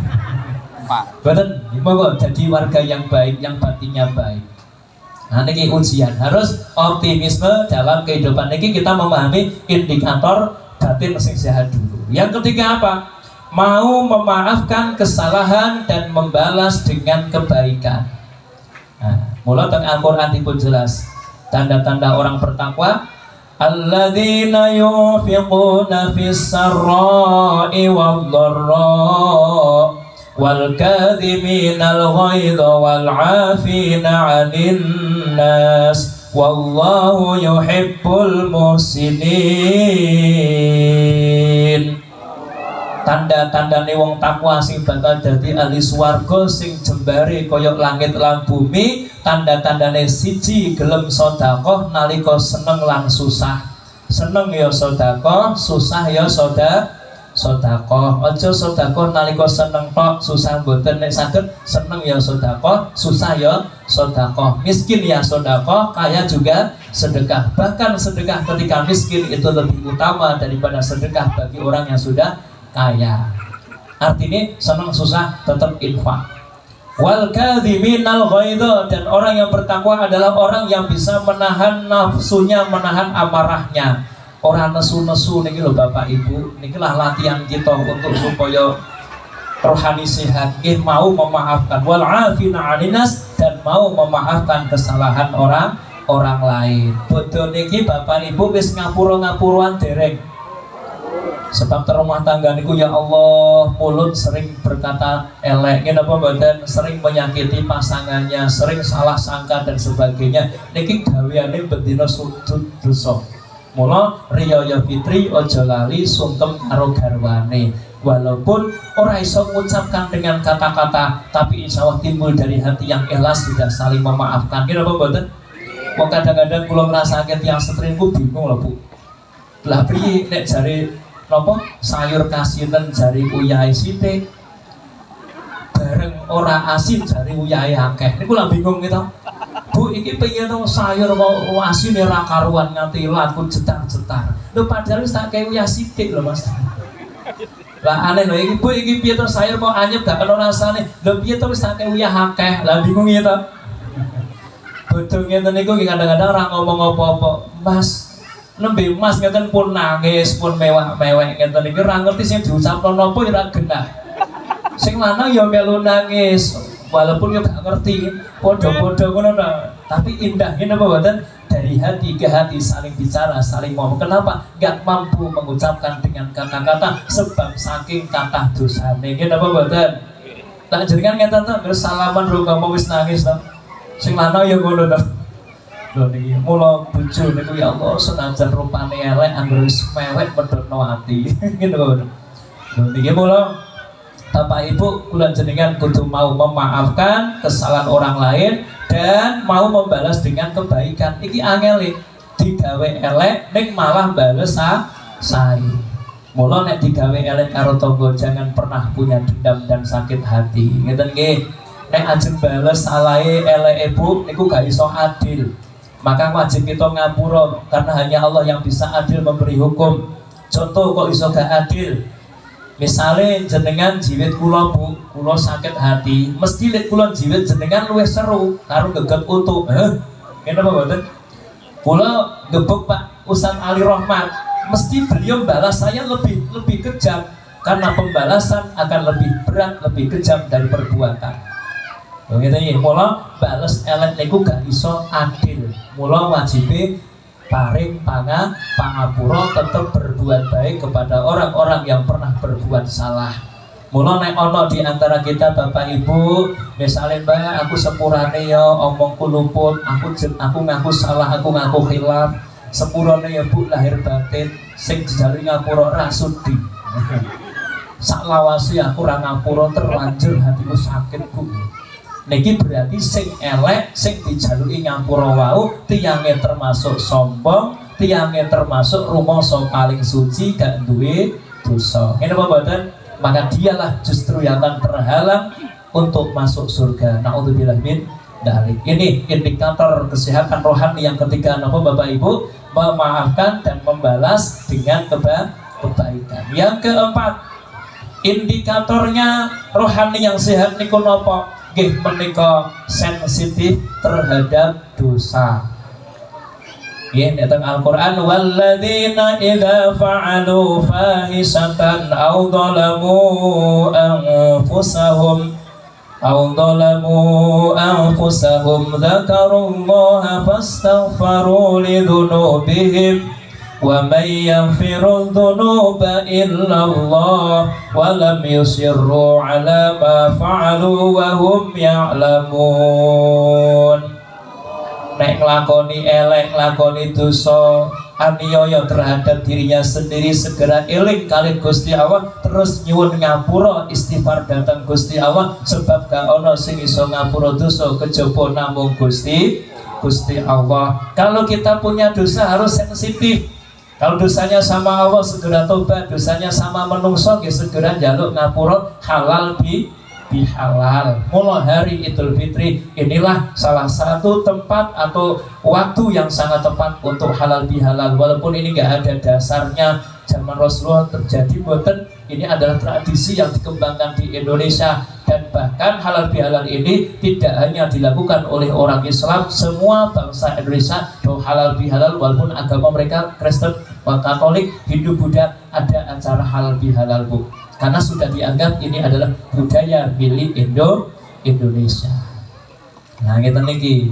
Betul, monggo jadi warga yang baik, yang batinnya baik. Nah, ini ujian harus optimisme dalam kehidupan. Ini kita memahami indikator batin sing sehat dulu. Yang ketiga apa? Mau memaafkan kesalahan dan membalas dengan kebaikan. Nah, mulai teng Al-Quran dipun jelas tanda-tanda orang bertakwa. alladzina yunfiquna fis sarra'i wad dharra wal kadhiminal ghaidha wal 'afina 'anil nas wallahu yuhibbul muhsinin. Tanda-tandane wong takwa sing bakal dadi ahli swarga sing jembare kaya langit lan bumi, tanda-tandane siji gelem sedekah nalika seneng lan susah. Seneng ya sedekah, susah ya sedekah. Aja sedekah nalika seneng tok, susah mboten. Nek saged seneng ya sedekah, susah ya sedekah. Miskin ya sedekah, kaya juga sedekah. Bahkan sedekah ketika miskin itu lebih utama daripada sedekah bagi orang yang sudah kaya. Artinya senang susah tetap infak. Wal kadhiminal ghaidha, dan orang yang bertakwa adalah orang yang bisa menahan nafsunya, menahan amarahnya. Orang nesu-nesu niki lho Bapak Ibu, nikilah latihan kita untuk supaya rohani sehat, mau memaafkan, wal 'afina 'anil nas, dan mau memaafkan kesalahan orang lain. Bodoh niki Bapak Ibu wis ngapura-ngapuruan dereng. Sebab terumah tangga niku ya Allah, mulut sering berkata elek, apa badan sering menyakiti pasangannya, sering salah sangka dan sebagainya. Niki gaweane bendina sujud dosa. Mula riyaya fitri aja lali sungkem karo garwane. Walaupun ora iso mengucapkan dengan kata-kata, tapi insya Allah timbul dari hati yang ikhlas, sudah saling memaafkan. Apa badan? Wong kadang-kadang kula ngrasake tiyang setrinku bingung lho Bu. Lah priye nek jare napa sayur kasinan jari uyahe sithik bareng ora asin jari uyahe akeh. Niku lah bingung gitu. Bu iki pengen to sayur mau asine ra karuan nganti laku jetar-jetar. Lho padahal wis tak kei uyah sithik lho Mas. Lah aneh lho iki Bu, iki piye to sayur mau anyep gak ono rasane. Lho piye to wis tak kei uyah akeh. Lah bingung gitu. Bodho ngeten niku kadang-kadang ora ngomong apa-apa. Mas nembe Mas ngeten pun nangis, pun mewek-mewek ngeten iki ora ngerti sing diucapno napa ya ora genah. Sing lanang ya melu nangis, walaupun ya gak ngerti, padha-padha ngono ta. Tapi indah ngene apa mboten? Dari hati ke hati saling bicara, saling ngomong. Kenapa? Gak mampu mengucapkan dengan kata-kata sebab saking kathah dosane. Ngene apa mboten? Lah jenengan ngeten ta, terus salaman rungokno wis nangis ta. Sing lanang ya ngono ta. Lho niki mula bojo niku ya Allah senajan rupane elek anggere wis mewek medhotno ati. Ngene lho. Lho niki mula Bapak Ibu kula jenengan kudu mau memaafkan kesalahan orang lain dan mau membalas dengan kebaikan. Iki angel digawe elek ning malah bales sae. Mula nek digawe elek karo tangga jangan pernah punya dendam dan sakit hati. Ngeten nggih. Nek ajeng bales salahe eleke Bu niku gak iso adil. Maka wajib kita ngapura karena hanya Allah yang bisa adil memberi hukum. Contoh kok iso gak adil? Misalnya jenengan jiwit kula Bu, kula sakit hati, mesti lek kula jiwit jenengan luwih seru karo geget utuh. Ngene apa mboten? Kula gebuk Pak Ustaz Ali Rahmat, mesti beliau balas saya lebih kejam karena pembalasan akan lebih berat, lebih kejam dari perbuatan. Ngene iki, mula bales elek niku gak iso adil. Mula wajibe paring pangapura, tetap berbuat baik kepada orang-orang yang pernah berbuat salah. Mula nek ana di antara kita Bapak Ibu, misalnya Mbak aku sepurane ya omongku luput, aku ngaku salah, aku ngaku khilaf. Sepurane ya Bu lahir batin, sing dijari ngapura ra sudi. Sak lawase aku ra ngapura terlanjur hatiku sakit Bu. Niki berarti sing elek, sing dijaluki ngapura wau, tiyange termasuk sombong, tiyange termasuk rumangsa paling suci, gak duwe dosa. Ngene apa mboten? Maka dialah justru yang akan terhalang untuk masuk surga. Nauzubillah min dzalik. Ini indikator kesehatan rohani yang ketiga, napa Bapak Ibu? Memaafkan dan membalas dengan kebaikan. Yang keempat, indikatornya rohani yang sehat niku napa? Nggih menika sensitif terhadap dosa. Nggih datang Al-Qur'an walladzina idza fa'alu fahisatan aw dhalamu anfusahum dzakarullaha fastaghfaru lidzunubihim wa may yaghfiru dzunuba illallah wa lam yusirru ala ma fa'alu wa hum ya'lamun. Nek nglakoni elek, nglakoni dosa, aniaya terhadap dirinya sendiri, segera eling kali Gusti Allah, terus nyuwun ngapura, istighfar datang Gusti Allah, sebab gak ono sing iso ngapura dosa kejaba namung Gusti Allah. Kalau kita punya dosa harus sensitif. Kalau dosanya sama Allah segera tobat, dosanya sama menungso segera njaluk ngapura, halal bihalal. Mulai hari Idul Fitri inilah salah satu tempat atau waktu yang sangat tepat untuk halal bihalal. Walaupun ini nggak ada dasarnya zaman Rasulullah terjadi, boten, ini adalah tradisi yang dikembangkan di Indonesia. Dan bahkan halal bihalal ini tidak hanya dilakukan oleh orang Islam, semua bangsa Indonesia do halal bihalal, walaupun agama mereka Kristen, Katolik, Hindu, Buddha ada acara halal bihalal, Bu. Karena sudah dianggap ini adalah budaya milik Indonesia. Nah, kita niki,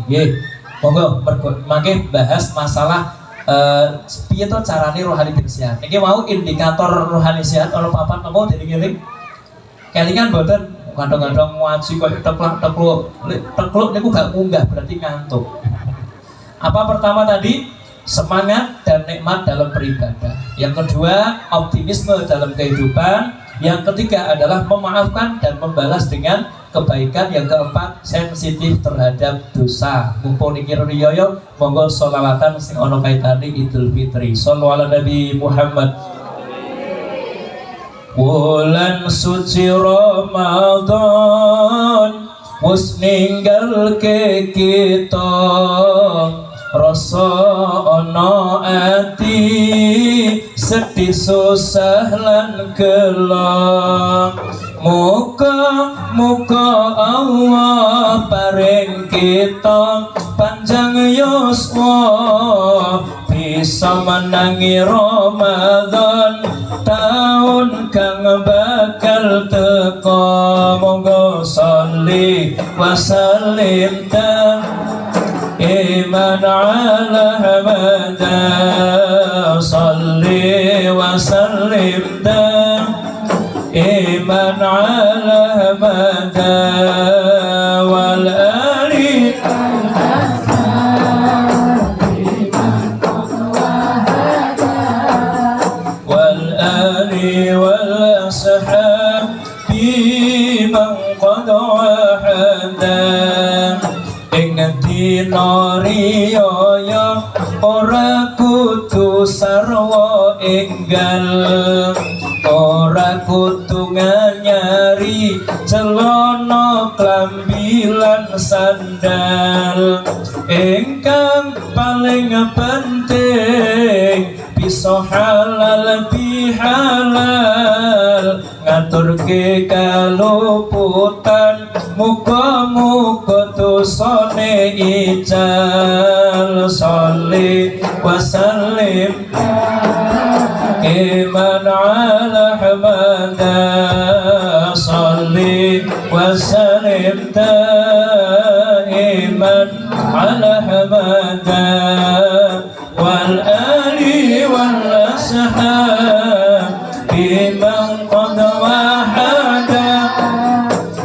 monggo mangke bahas masalah piye to carane rohani sehat. Niki mau indikator rohani sehat ana papat napa dening-eling. Kelingan boten kadang-kadang ngaji kok tekluk niku gak munggah, berarti ngantuk. Apa pertama tadi? Semangat dan nikmat dalam beribadah. Yang kedua, optimisme dalam kehidupan. Yang ketiga adalah memaafkan dan membalas dengan kebaikan. Yang keempat, sensitif terhadap dosa. Mumpun iki riyo, monggo sholawatan sing ana kaitane Idul Fitri. Shallu ala Nabi Muhammad. Wulan suci Ramadan wis ninggalke kita, rasa ana ati sedih susah lan gelo. Muga Allah paring kita panjang yuswa, bisa menangi Ramadan tahun kang bakal teko. Monggo sholli wa sallim iman ala hamada, salli wa sallim iman ala hamada wal ali wal ashab biman qad wahada. Dina riyaya ora kudu sarwa enggal, ora kudu nyari celana klambi lan sandal. Ingkang paling penting bisa halal bihalal, ngaturke kaluputan, muga-muga dosane ical. Sholli wa sallim iman ala hamada, sholli wa sallim iman ala hamada wal ali wal ashab biman qad wahada,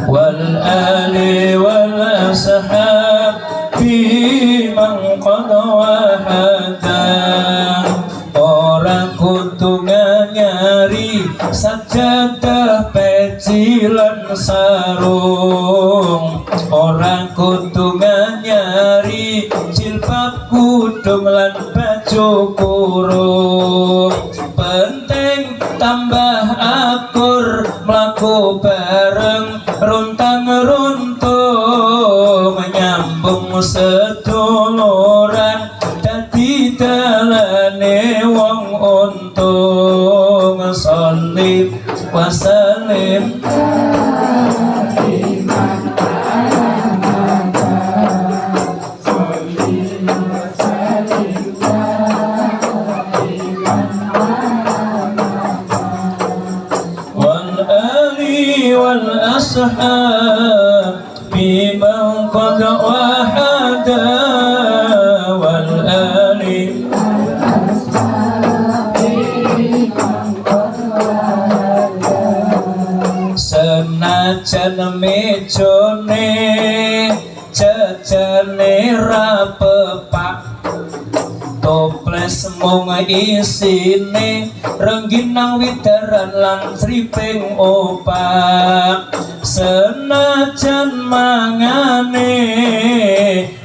wal ali wal ashab biman qad wahada. Ora kudu nyari sajadah peci lan sarung, ora kudu nyari jilbab kudung lan baju kurung. Penting tambah akur, mlaku bareng runtang runtung, nyambung seduluran dadi dalane wong untung. Sholli wa sallim wal ashab biman qad wahada, wal ali mejone jajane ra pepak toples mung isine rengginang widaran lan triping opak senajan mangane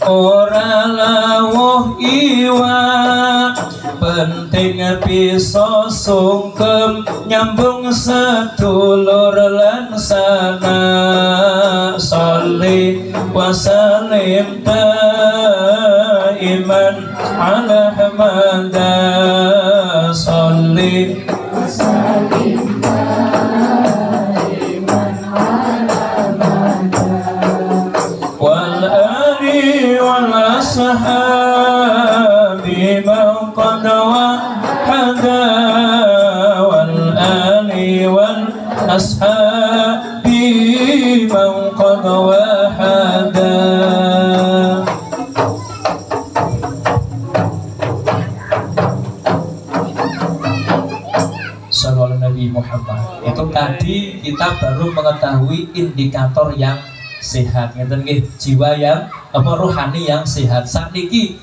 ora lawuh iwak penting bisa sungkem nyambung sedulur lan sanak sholli wa sallim daiman ala hamada sholli wa sallim daiman ala hamada wal ali wal ashabi man qad wahada wal ali wal ashabi man qad wahada. Sallallahu Nabi Muhammad. Itu tadi kita baru mengetahui indikator yang sehat, ngeten nggih, jiwa yang rohani yang sehat. Sakniki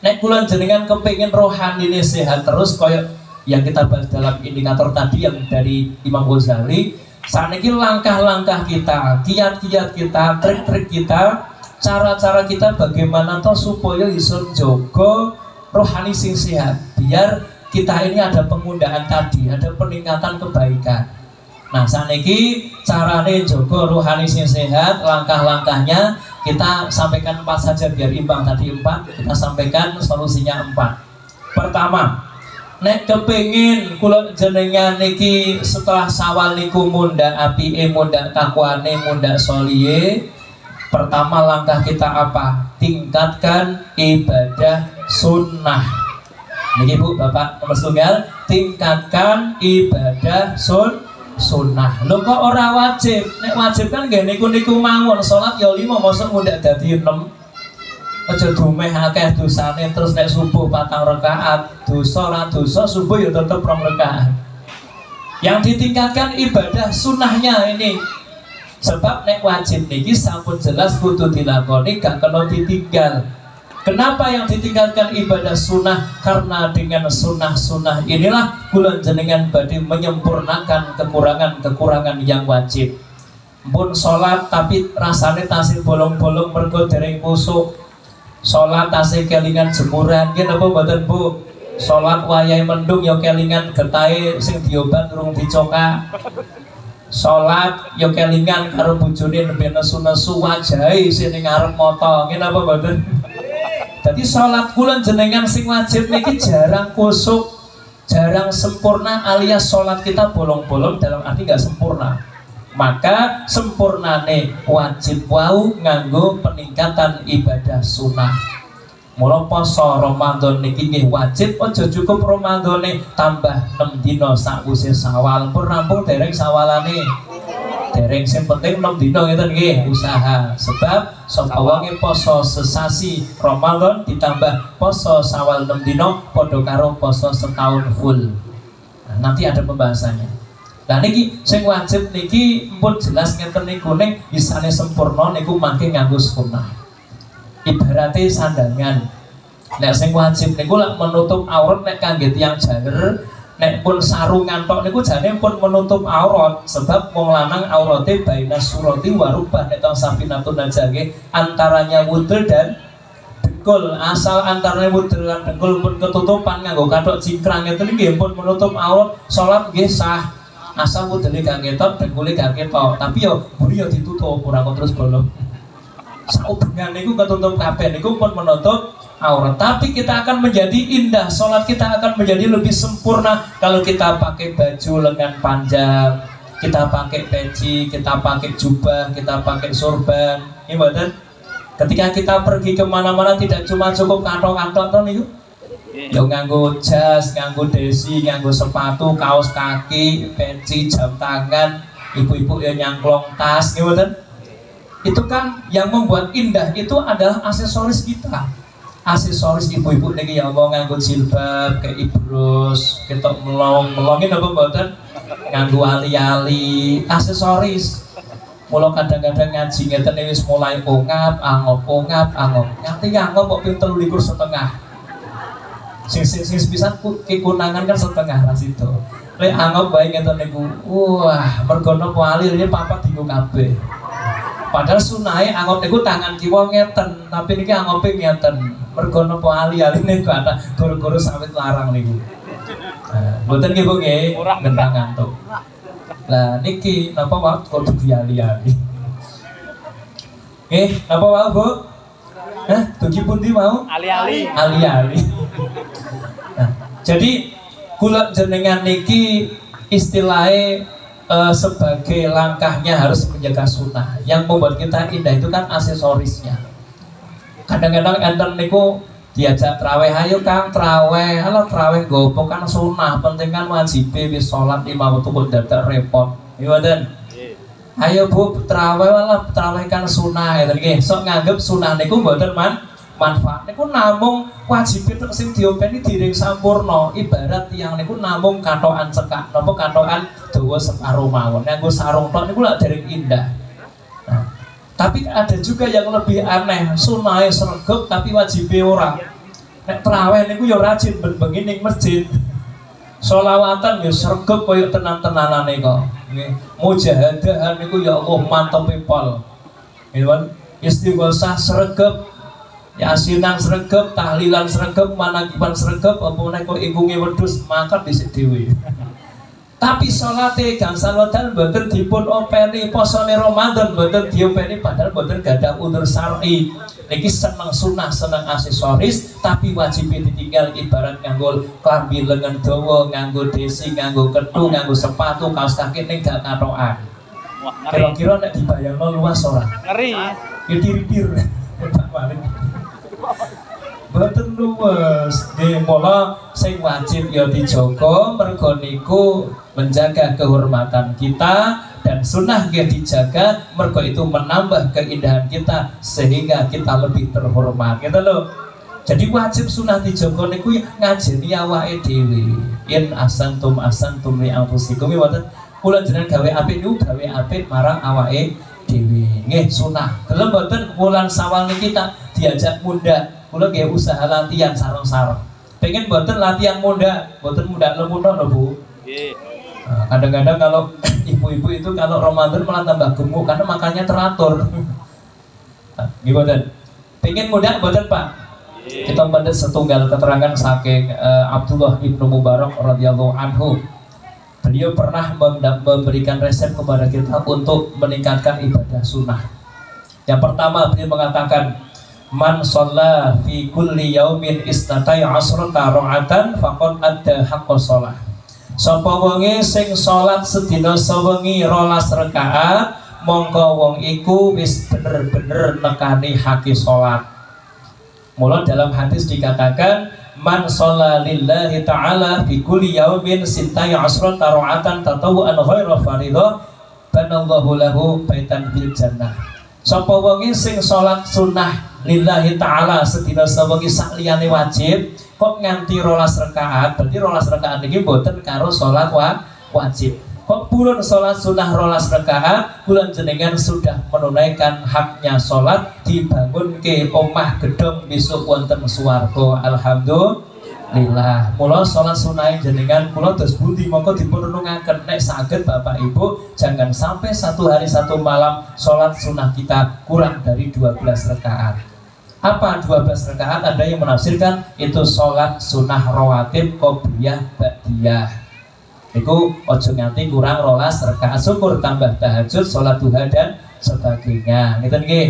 nek kula jenengan kepengin rohani ini sehat terus koyo yang kita bahas dalam indikator tadi yang dari Imam Ghazali, sakniki langkah-langkah kita, kiat-kiat kita, trik-trik kita, cara-cara kita bagaimana toh supaya iso njogo rohani sing sehat, biar kita ini ada pengundaan tadi, ada peningkatan kebaikan. Nah, sakniki carane njogo rohani sing sehat, langkah-langkahnya kita sampaikan 4 saja biar imbang. Tadi 4, kita sampaikan solusinya 4. Pertama, nek kepengin kula jenengan niki setelah Syawal niku mundhak apike, mundhak takwane, mundhak sholihe. Pertama langkah kita apa? Tingkatkan ibadah sunnah. Niki Bu, Bapak nomor tunggal, tingkatkan ibadah sunnah. Lho kok ora wajib? Nek wajib kan nggih niku mawon, salat ya 5 mosok mundhak dadi 6. Aja dumeh akeh dosane terus nek subuh 4 rakaat, dosa ora dosa subuh ya tetep 2 rakaat. Yang ditingkatkan ibadah sunnahnya ini. Sebab nek wajib niki sampun jelas kudu dilakoni, gak kena ditinggal. Kenapa yang ditingkatkan ibadah sunnah? Karena dengan sunnah-sunnah inilah kula jenengan badhe menyempurnakan kekurangan-kekurangan yang wajib. Pun sholat tapi rasane tasih bolong-bolong mergo dereng kusuk. Sholat tasih kelingan jemuran, nggih napa mboten Bu? Sholat wayahe mendung ya kelingan getahe sing diobat urung dicokak. Sholat ya kelingan karo bojone nembe nesu-nesu wajahe sing ning ngarep mata, nggih napa mboten? Jadi sholat kula jenengan sing wajib niki jarang kusuk, jarang sempurna, alias sholat kita bolong-bolong dalam arti nggak sempurna. Maka sempurnane wajib wau nganggo peningkatan ibadah sunnah. Mula poso Ramadan niki nggih wajib, aja cukup Ramadane tambah 6 dina sakwise Syawal, pun rampung dereng Syawalane. Dereng sing penting 6 dina ngeten nggih, usaha. Sebab sapa wonge poso sesasi Ramadan ditambah poso Syawal 6 dina padha karo poso setahun full. Nah, nanti ada pembahasannya. Lah niki sing wajib niki pun jelas ngeten niku ning bisane sempurna niku mangke nganggo sunnah. Ibarate sandangan. Nek sing wajib niku lak menutup aurat nek kangge tiyang jaler, nek pun sarungan tok niku jane pun menutup aurat, sebab wong lanang aurate baina surati wa rubah nek tong safinatun najage antaranya wudel dan dengkul. Asal antaranya wudel lan dengkul pun ketutupan nganggo kathok cingkrang itu nggih pun menutup aurat, salat nggih sah. Asal wudele gak ketok, dengkule gak ketok, tapi yo mburi yo ditutup ora kok terus bolong. Saubengan niku ketutup kabeh niku pun menutup aurat. Tapi kita akan menjadi indah, sholat kita akan menjadi lebih sempurna kalau kita pakai baju lengan panjang, kita pakai peci, kita pakai jubah, kita pakai sorban. Ini betul. Ketika kita pergi kemana-mana tidak cuma cukup kantong-kantong toh niku. Yo nganggo jas, nganggo desi, nganggo sepatu, kaos kaki, peci, jam tangan, ibu-ibu yang nyangklong tas, ini betul. Itu kan yang membuat indah itu adalah aksesoris kita. Aksesoris ibu-ibu niki ya Allah nganggo jilbab, kayak ibrus, ketok melong-melongin apa mboten? Nganggo ali-ali, aksesoris. Mula kadang-kadang ngaji ngeten wis mulai ongap angop nganti angop kok ping 3,5 sing pisan kekunangan kan setengah ras itu lek angop bae ngeten niku wah mergo napa alir ini papat dienggo kabeh padahal sunahe angop niku tangan kiwa ngeten tapi niki angope ngeten mergo napa ali-aline kok ana goro-goro sawit larang niku mboten nggih Bu nggih gendang ngantuk. Lah niki napa wae kudu diali-ali. Napa wae Bu? Dugi pundi mau? Ali-ali. Ali-ali. Nah, jadi kula jenengan niki istilahnya sebagai langkahnya harus menjaga sunnah. Yang membuat kita indah itu kan aksesorisnya. Kadang-kadang enten niku diajak traweh, ayo Kang traweh, halo traweh gopo kan sunnah, penting kan wajib wis sholat 5 waktu kok dadak repot. Iya ayo Bu traweh walah traweh kan sunnah ya nggih. Sok nganggep sunnah niku mboten manfaat niku namung wajib tok sing diopeni diring sampurna. Ibarat tiyang niku namung katokan cekak napa katokan dawa separo mawon. Nganggo sarung tok niku lak dereng indah. Nah, tapi ada juga yang lebih aneh, sunahnya sregep tapi wajibnya ora. Nek traweh niku ya rajin ben-bengi ning masjid. Sholawatan ya sregep koyo tenan-tenanane kok. Nggih. Mujahadah niku ya Allah mantep pol. Nggih kan? Istighosah sregep, yasinan sregep, tahlilan sregep, manakiban sregep, apa meneh kok ikunge wedhus mangkat dhisik dhewe. Tapi salate gangsal wedal mboten dipun openi, posone Ramadan mboten diopeni padahal mboten gadah udzur syar'i. Niki seneng sunah, seneng aksesoris tapi wajib ditinggal ibarat nganggo klambi lengan dawa, nganggo desi, nganggo ketu, nganggo sepatu, kaos kaki ning gak katokan. Kira-kira nek dibayangno luas ora? Ngeri. Dir-dir. Mboten luwes, nggih mula sing wajib ya dijaga mergo niku menjaga kehormatan kita dan sunnah nggih dijaga mergo itu menambah keindahan kita sehingga kita lebih terhormat. Gitu loh. Jadi wajib sunnah dijaga niku ngajeni awake dhewe. In asantum li anfusikum mboten kula jenengan gawe apik niku gawe apik marang awake dhewe. Nggih sunah. Gelem mboten wulan Sawal niki kita diajak muda. Kula nggih usaha latihan sareng-sareng. Pengen mboten latihan muda, mboten muda lemuno lho Bu. Nggih. Nah, kadang-kadang kalau ibu-ibu itu kalau Ramadan malah tambah gemuk karena makannya teratur. Nggih mboten. Pengen muda mboten Pak? Nggih. Kita mendet setunggal keterangan saking Abdullah Ibnu Mubarak radhiyallahu anhu. Beliau pernah memberikan resep kepada kita untuk meningkatkan ibadah sunnah. Yang pertama beliau mengatakan man shalla fi kulli yaumin isnatai asrata ra'atan faqad adda haqqas shalah. Sapa wonge sing salat sedina sewengi 12 rakaat mongko wong iku wis bener-bener nekani haki salat. Mula dalam hadis dikatakan man shalla lillahi ta'ala fi kulli yaumin sintai asrata ra'atan tatawu'an ghaira fardhah banallahu lahu baitan fil jannah. Sapa wonge sing salat sunah lillahi ta'ala sedina sewengi sak liyane wajib kok nganti 12 rakaat berarti 12 rakaat niki mboten karo salat wajib kok purun salat sunah 12 rakaat kula jenengan sudah menunaikan haknya salat dibangun ke omah gedung besok wonten swarga alhamdulillah. Mula salat sunah jenengan kula dos pundi mongko dipun renungaken nek saged Bapak Ibu jangan sampai satu hari satu malam salat sunah kita kurang dari 12 rakaat. Apa 12 rakaat? Ada yang menafsirkan itu sholat sunnah rawatib qobliyah ba'diyah. Itu ojo nganti kurang 12 rakaat, syukur tambah tahajud, sholat duha dan sebagainya. Gitu nggih.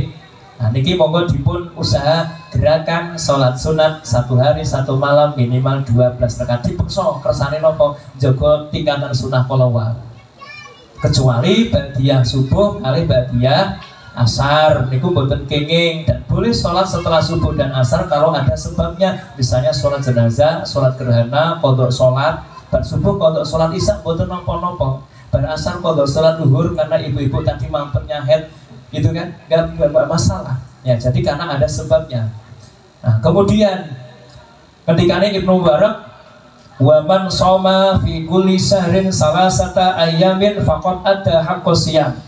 Nah niki monggo dipun usaha gerakan sholat sunat satu hari satu malam minimal 12 rakaat. Dipeksa kersane nopo jaga tingkatan sunnah kolawal. Kecuali ba'diyah subuh kali ba'diyah asar niku boten kenging dan boleh sholat setelah subuh dan asar kalau ada sebabnya, misalnya sholat jenazah, sholat gerhana, qadha sholat, bar subuh qadha sholat isya boten nopo-nopo, bar asar qadha sholat zuhur karena ibu-ibu tadi mampetnya head gitu kan, nggak masalah ya, jadi karena ada sebabnya. Nah kemudian ketika ini Ibnu Mubarak wa man shoma fi kulli sahrin salasata ayyamin faqad adda haqqas siyam.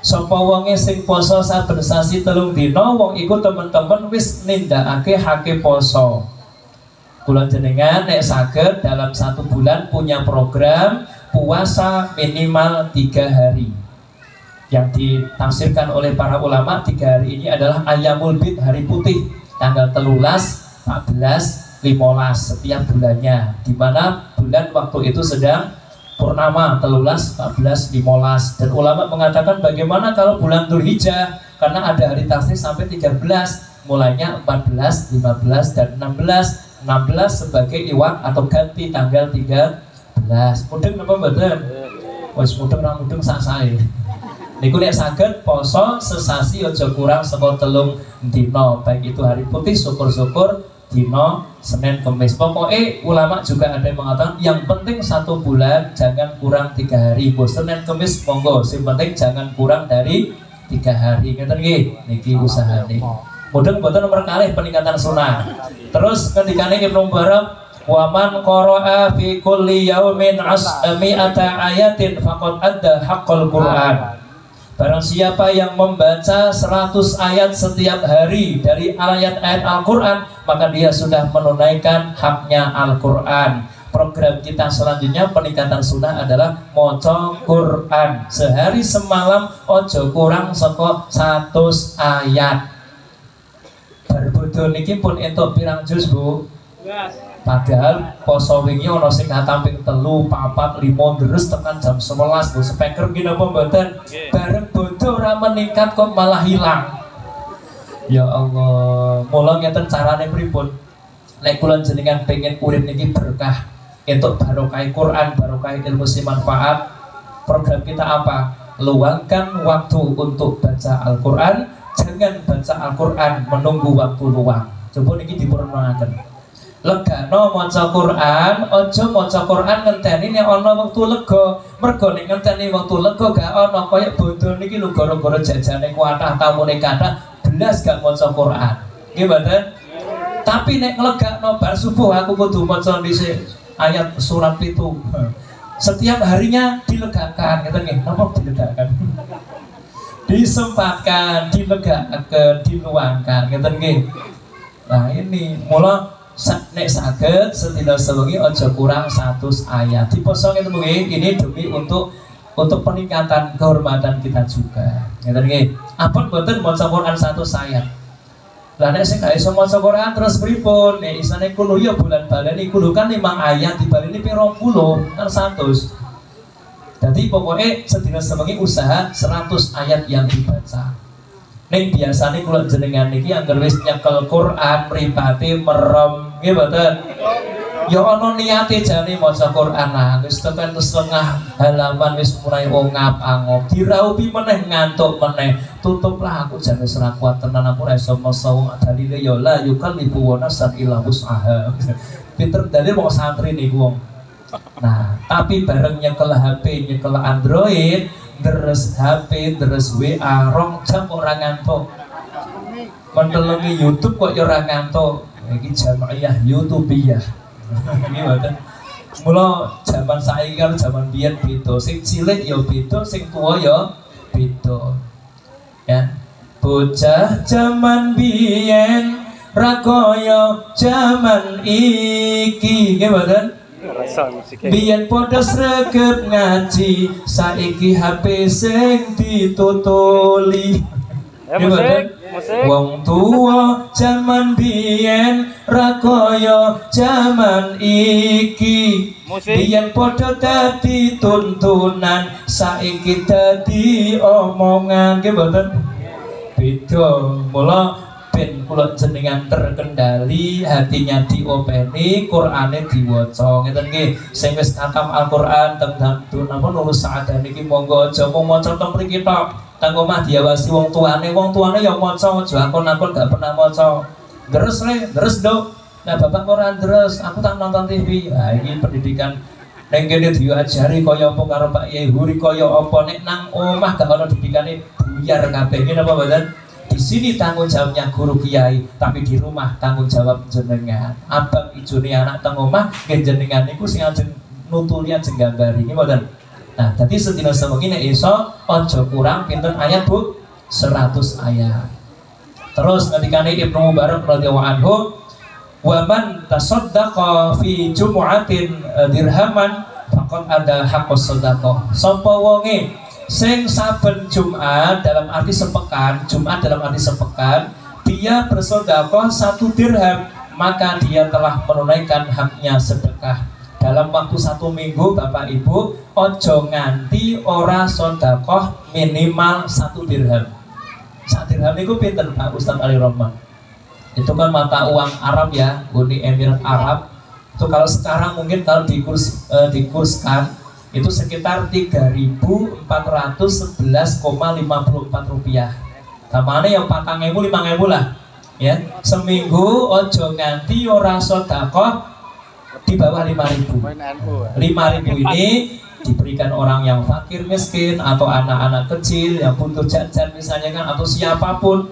Sapa wonge sing poso saben sasi 3 dina, wong iku temen-temen wis nindakake hake poso. Kula jenengan nek saged dalam 1 bulan punya program puasa minimal 3 hari. Yang ditafsirkan oleh para ulama 3 hari ini adalah Ayyamul Bid, hari putih, tanggal 13, 14, 15 setiap bulannya, di mana bulan waktu itu sedang purnama 13, 14, 15. Dan ulama mengatakan bagaimana kalau bulan Dzulhijjah, karena ada hari tasyrik sampai 13, mulainya 14, 15 dan 16. 16 sebagai iwak atau ganti tanggal 13. Mudeng napa mboten? Wis mudeng ra mudeng sak sae. Niku nek saged poso sesasi aja kurang saka 3 dina, baik itu hari putih syukur-syukur dino Senin Kemis. Pokoknya ulama juga ada yang mengatakan yang penting 1 bulan jangan kurang 3 hari. Senin Kemis monggo, yang penting jangan kurang dari 3 hari. Ngeten nggih, niki usahane. Mudeng mboten nomor kalih peningkatan sunnah. Terus ngendikane Ibnu Mubarak, wa man qara'a fi kulli yaumin mi'ata ayatin faqad adda haqqal Qur'an. Barang siapa yang membaca 100 ayat setiap hari dari ayat-ayat Al-Quran, maka dia sudah menunaikan haknya Al-Quran. Program kita selanjutnya peningkatan sunnah adalah moco Quran. Sehari semalam ojo kurang saka 100 ayat. Barbodo niki pun entuk pirang juz, Bu? Padahal poso wingi ana sing khatam ping 3, 4, 5 deres tekan jam 11. Bu speaker ki napa mboten? Bareng bodo ora meningkat kok malah hilang. Ya Allah, mula ngeten carane pripun? Nek kula jenengan pengen urip niki berkah, entuk barokah Quran, barokah ilmu sing manfaat. Program kita apa? Luangkan waktu untuk baca Al-Quran. Jangan baca Al-Quran menunggu waktu luang. Coba niki dipurunake. Legano maca Quran, aja maca Quran ngenteni nek ana wektu lega. Mergo nek ngenteni wektu lega gak ana kaya bodo niki lho gara-gara jajane kuatah tamune kathah belas gak maca Quran. Nggih mboten? Tapi nek nglegakno bar subuh aku kudu maca dhisik ayat surat 7. Setiap harinya dilegakan, ngeten nggih. Napa dilegakan? Disempatkan, dilegakan, diluangkan, ngeten nggih. Nah ini mula nek saged sedina sewengi aja kurang 100 ayat. Diposo ngeten nggih, ini demi untuk peningkatan kehormatan kita juga. Ngeten nggih. Apa mboten maca Quran 100 ayat. Lah nek sing gak iso maca Quran terus pripun? Nek isane kulo ya bulan baleni kulo kan 5 ayat dibaleni ping 20 kan 100. Jadi pokoknya sedina sewengi usaha 100 ayat yang dibaca. Ning biasane kula jenengan niki anggere wis nyekel Quran mripate merem nggih mboten. Ya ana niate jane maca Quran nah wis tekan setengah halaman wis mulai ongap-angop diraupi meneh ngantuk meneh. Tutuplah aku jane ora kuat tenan aku ora iso maca wong dalile ya la yukallifu wa nafsan illa wus'aha. Pinter dalil wong santri niku wong. Nah, tapi bareng nyekel HP, nyekel Android, deres HP, deres WA, 2 jam ora ngantuk. Mentelengi YouTube kok ya ora ngantuk. Iki jamaah YouTubiah. Iki mboten. Mula zaman saiki karo zaman biyen beda. Sing cilik ya beda, sing tuwa ya beda. Ya. Bocah zaman biyen ra kaya zaman iki, nggih mboten? Biyen padha sregep ngaji, saiki HP sing ditutuli. Wong tua zaman biyen ra kaya zaman iki. Biyen padha dadi tuntunan, saiki dadi omongan. Nggih mboten? Beda. Mula ben kula jenengan terkendali, hatinya diopeni, Qur'ane diwaca. Ngeten nggih, sing wis khatam Al-Qur'an teng napa nulus saada niki monggo aja mung maca teng mriki tok. Teng omah diawasi wong tuane ya maca, aja akon-akon gak pernah maca. Deres le, deres Nduk. Nah, Bapak Quran deres, aku tak nonton TV. Nah, iki pendidikan ning kene diajari kaya apa karo Pak Yai Huri kaya apa nek nang omah gak ono didikane buyar kabeh. Nggih napa mboten? Di sini tanggung jawabnya guru kiai, tapi di rumah tanggung jawab jenengan. Abang ijone anak teng omah, nggih jenengan niku sing ajeng nutuli ajeng gambari. Nggih mboten? Nah, jadi sedina sewengi nek iso aja kurang pinten ayat Bu? 100 ayat. Terus ngendikane Ibnu Mubarak radhiyallahu anhu, wa man tasaddaqa fi jumu'atin dirhaman faqad ada haqqus shadaqah. Sapa wonge sing saben Jumat dalam arti sepekan, Jumat dalam arti sepekan, dia bersedekah 1 dirham, maka dia telah menunaikan haknya sedekah. Dalam waktu 1 minggu Bapak Ibu ojo nganti ora sedekah minimal 1 dirham. 1 dirham itu pinten Pak Ustaz Ali Rahman? Itu kan mata uang Arab ya, Uni Emirat Arab. Itu kalau sekarang mungkin kalau dikurskan itu sekitar 3.411,54 rupiah. Tamane yang 4.000 5.000 lah. Ya, seminggu ojo nganti ora sedekah di bawah 5.000. 5.000 ini diberikan orang yang fakir miskin atau anak-anak kecil yang butuh jajan misalnya kan, atau siapapun.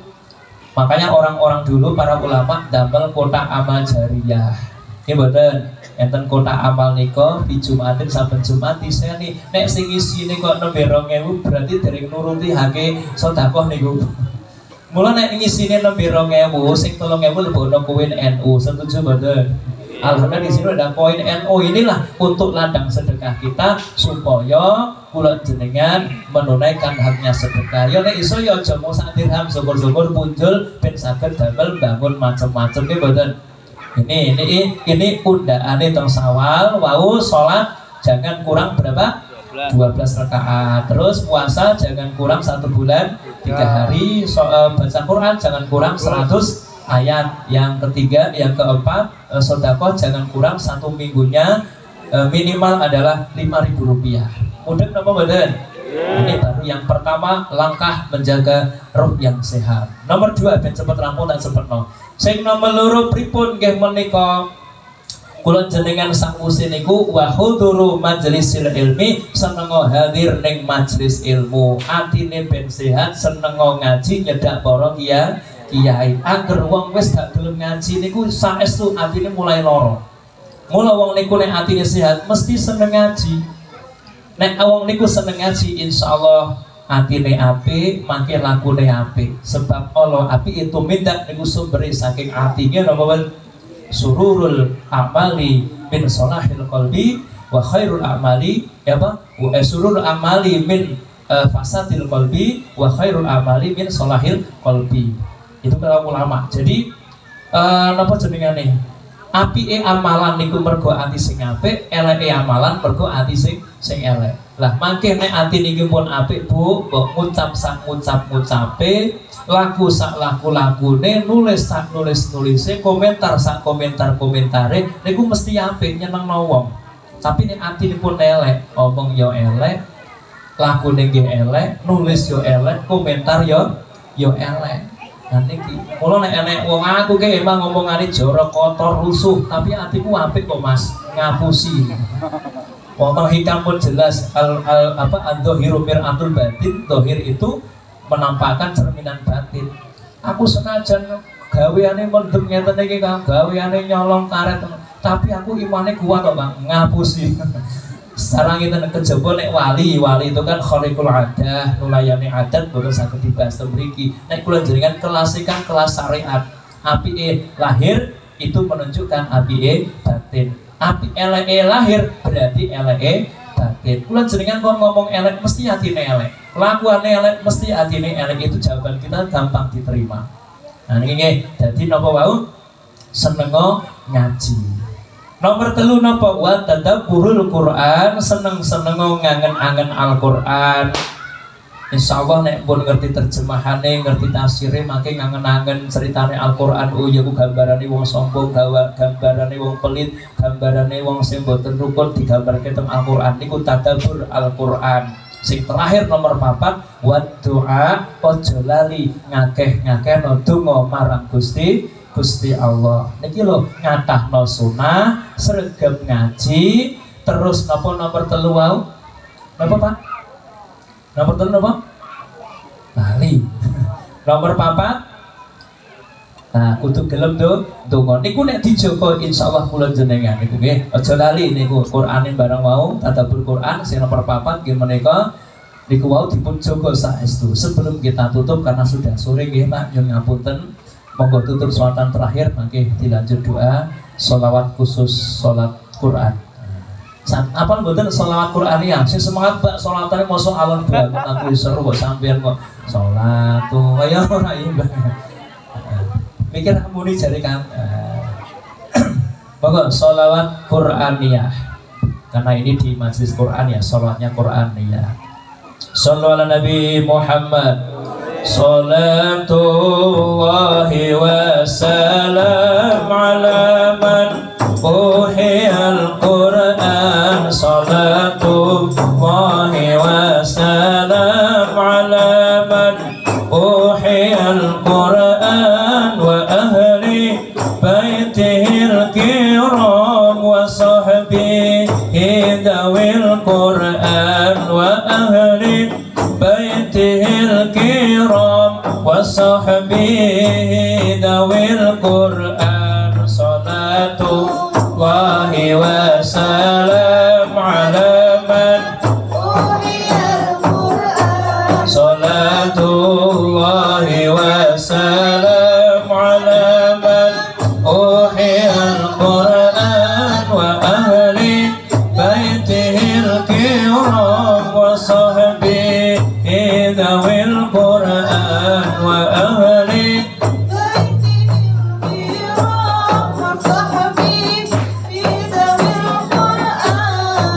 Makanya orang-orang dulu para ulama damel kotak amal jariyah. Nggih mboten? Enten kotak amal nika di Jumatin saben Jumat diseni. Nek sing isine kok nembe 2.000 berarti dereng nuruti hake sedekah niku. Mula nek ngisine nembe 2.000 sing 3.000 lebono koin NU. Setuju mboten? Alhamdulillah di sini ada koin NU inilah untuk ladang sedekah kita supaya kula jenengan menunaikan haknya sedekah. Ya nek iso ya aja mung 1 dirham, syukur-syukur punjul ben saged damel bangun macam-macam nggih mboten. Ini undaane teng Sawal wau salat jangan kurang berapa? 12 rakaat. Terus puasa jangan kurang 1 bulan 3 hari. Baca Quran jangan kurang 100 ayat. Yang ketiga, yang keempat, sedekah jangan kurang 1 minggunya minimal adalah 5.000 rupiah. Mudah napa mboten? Ini baru yang pertama, langkah menjaga roh yang sehat. Nomor 2 ben cepet rampung dan sempurna. Sing nomor 2 pripun nggih menika kula jenengan sakwuse niku wa huduru majlisil ilmi, senengo hadir ning majelis ilmu. Atine ben sehat, senengo ngaji nyedak para kiai. Anger wong wis gak gelem ngaji niku saestu atine mulai lara. Mula wong niku nek atine sehat mesti seneng ngaji. Nek wong niku seneng ngaji insyaallah atine apik, mangke lakune apik. Sebab Allah apik itu minta niku sumbere saking atine napa sururul amali min salahil qalbi wa khairul amali ya apa? Sururul amali min fasadil qalbi wa khairul amali min salahil qalbi. Itu kata ulama. Jadi napa jenengane? Apike amalan niku mergo ati sing apik, eleke amalan mergo ati sing elek. Lah mangke nek ati niki pun apik Bu, kok ngucap sak ngucap-ngucape, laku sak laku-lakune, nulis sak nulis-nulise, komentar sak komentar-komentare niku mesti apik nyenengno wong. Tapi nek ati pun elek, omong yo elek, lakune nggih elek, nulis yo elek, komentar yo elek. Nah niki, mula nek enek wong aku ki emang ngomongane jorok kotor rusuh, tapi atiku apik kok Mas, ngapusi. Wong hikam pun jelas al-dhahiru mir'atul batin, dhahir itu menampakkan cerminan batin. Aku senajan gaweane mendem ngeten iki Kang, gaweane nyolong karet, tapi aku imane kuat kok Bang, ngapusi. Sekarang kita kejaba nek wali itu kan khariqul adah, nulayani adat boten saged dibahas mriki. Nek kula jenengan kelasikan kelas syariat, apike lahir itu menunjukkan apike batin. Api eleke lahir berarti eleke batin. Kula jenengan kok ngomong elek mesti atine elek. Kelakuane elek mesti atine elek, itu jawaban kita gampang diterima. Nah niki dadi napa wau? Senengo ngaji. Nomor 3 napa? Wa tadabburul Quran, seneng-senengo ngangen-angen Al-Qur'an. Insyaallah nek pun ngerti terjemahane, ngerti tafsire, mangke ngangen-angen ceritane Al-Qur'an. Oh ya ku gambarane wong sombong, gambarane wong pelit, gambarane wong sing boten rukun digambarke teng Al-Qur'an. Niku tadabbur Al-Qur'an. Sing terakhir nomor 4, wa doa, ojo lali ngakeh-ngakeh donga marang Gusti Allah. Niki lho ngatahno sunah, sregep ngaji, terus napa nomor 3 wau? Napa Pak? Nomor 3 napa? Lali. Nomor 4 Nah, kudu gelem donga. Niku nek dijaga insyaallah kula jenengan niku nggih. Aja lali niku Qur'ane barang mau tadabbur Qur'an sing nomor 4 nggih menika niku wau dipun jaga saestu. Sebelum kita tutup karena sudah sore nggih Pak, nyuwun ngapunten. Monggo tutup selawatan terakhir mangke dilanjut doa sholawat khusus salat Qur'an. Apa mboten sholawat Qur'aniyah? Sing semangat Pak sholatane mosok alon banget aku seru kok sampean kok sholat tuh kaya ora imbang. Mikir muni jari kan. Monggo sholawat Qur'aniyah. Karena ini di majlis Qur'an ya, sholawatnya Qur'aniyah. Shallu ala Nabi Muhammad. Salatullahi wa salam ala man uhiyal Qur'an. Salatullahi wa salam ala man uhiyal Qur'an wa ahli baitihil kiram wa sahbihi dawil Qur'an wa ahli baitihil kiram wa sahbihi dawil Qur'an. Salatullahi wa salam ala man uhiyal Qur'an. Salatullahi wa salam ala man uhiyal Qur'an wa ahli baitihil kiram wa sahbihi dawil Qur'an wa ahli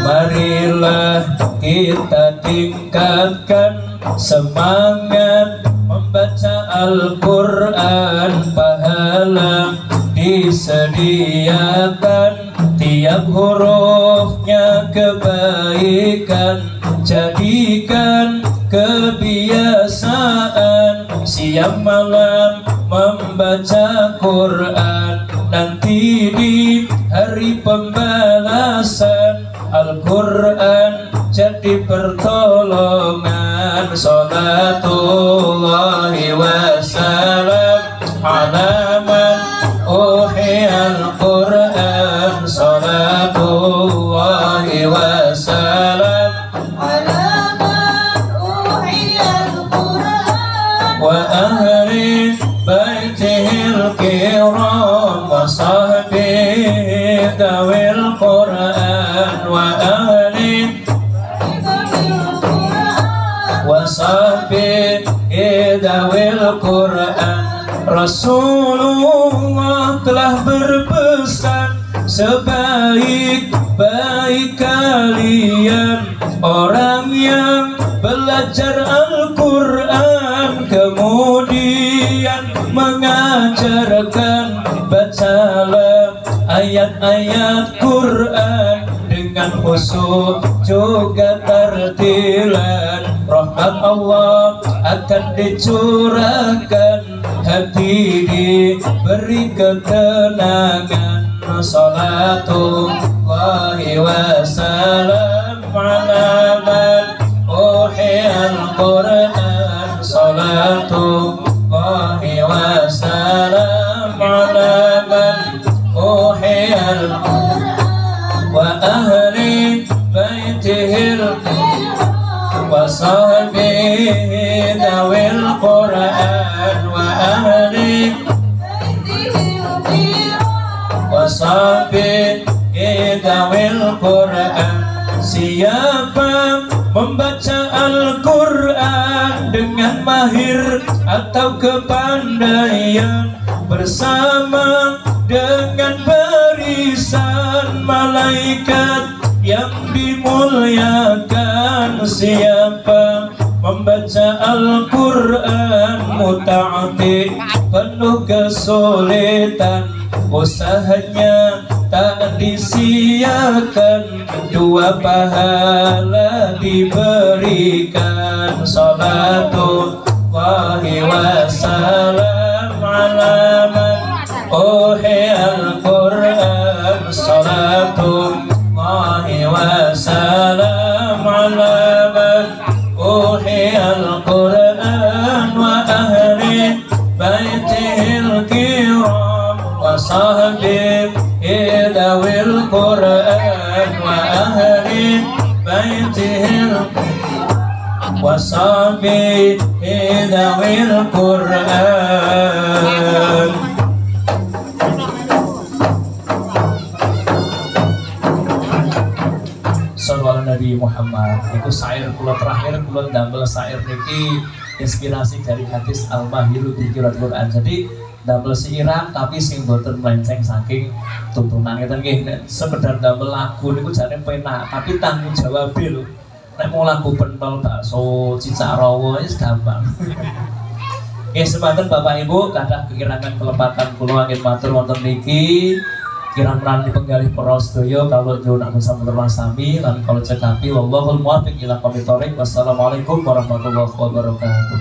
marilah kita tingkatkan semangat membaca Al-Quran. Pahala disediakan tiap hurufnya kebaikan. Jadikan kebiasaan siang malam membaca Quran. Nanti di hari pembalasan Al-Quran jadi pertolongan. Salatullahi wa salam ala man uhiyal Quran. Salatullahi wa salam ala man uhiyal Quran wa ahli baitihil kiram wa sahbihi dawil Quran wa ahli wa sahbihi dawil Quran. Rasulullah telah berpesan, sebaik-baik kalian orang yang belajar Al-Quran kemudian mengajarkan. Bacalah ayat-ayat Quran dengan khusyuk juga tartilan. Rahmat Allah akan dicurahkan, hati diberi ketenangan. Salatullahi wa salam ala man uhiyal Quran. Salatullahi wa salam ala man uhiyal Quran wa ahli baitihil wa sahbihi dawil Quran wa ahli wa sahbihi dawil Quran. Siapa membaca Al-Quran dengan mahir atau kepandaian bersama dengan barisan malaikat yang dimuliakan. Siapa membaca Al-Quran muta'ati penuh kesulitan, usahanya tak disia-siakan, dua pahala diberikan. Salatullahi wa salam ala man uhiyal Quran. Salatullahi wa salam ala man uhiyal Quran wa ahli baitihil kiram وصحبه ذوي القرآن وأهل بيته وصحبه ذوي القرآن. Sallallahu Nabi Muhammad. Itu syair kula terakhir kula ndamel syair niki inspirasi dari hadis Al-Mahiru bi Qiraatil Quran. Jadi ndamel syiran tapi sing boten melenceng saking tuntunan ngeten nggih. Sekedar ndamel lagu niku jane penak, tapi tanggung jawab lho. Nek mau lagu pentol bakso cicak rawa wis gampang. Nggih semanten Bapak Ibu kathah kekirangan kelepatan kula angin matur wonten niki. Kirang-kirang penggalih para sedaya kalau jauh nak bersama sami lan kalau cekapi wallahul muwaffiq ila aqwamit thoriq. Wassalamualaikum warahmatullahi wabarakatuh.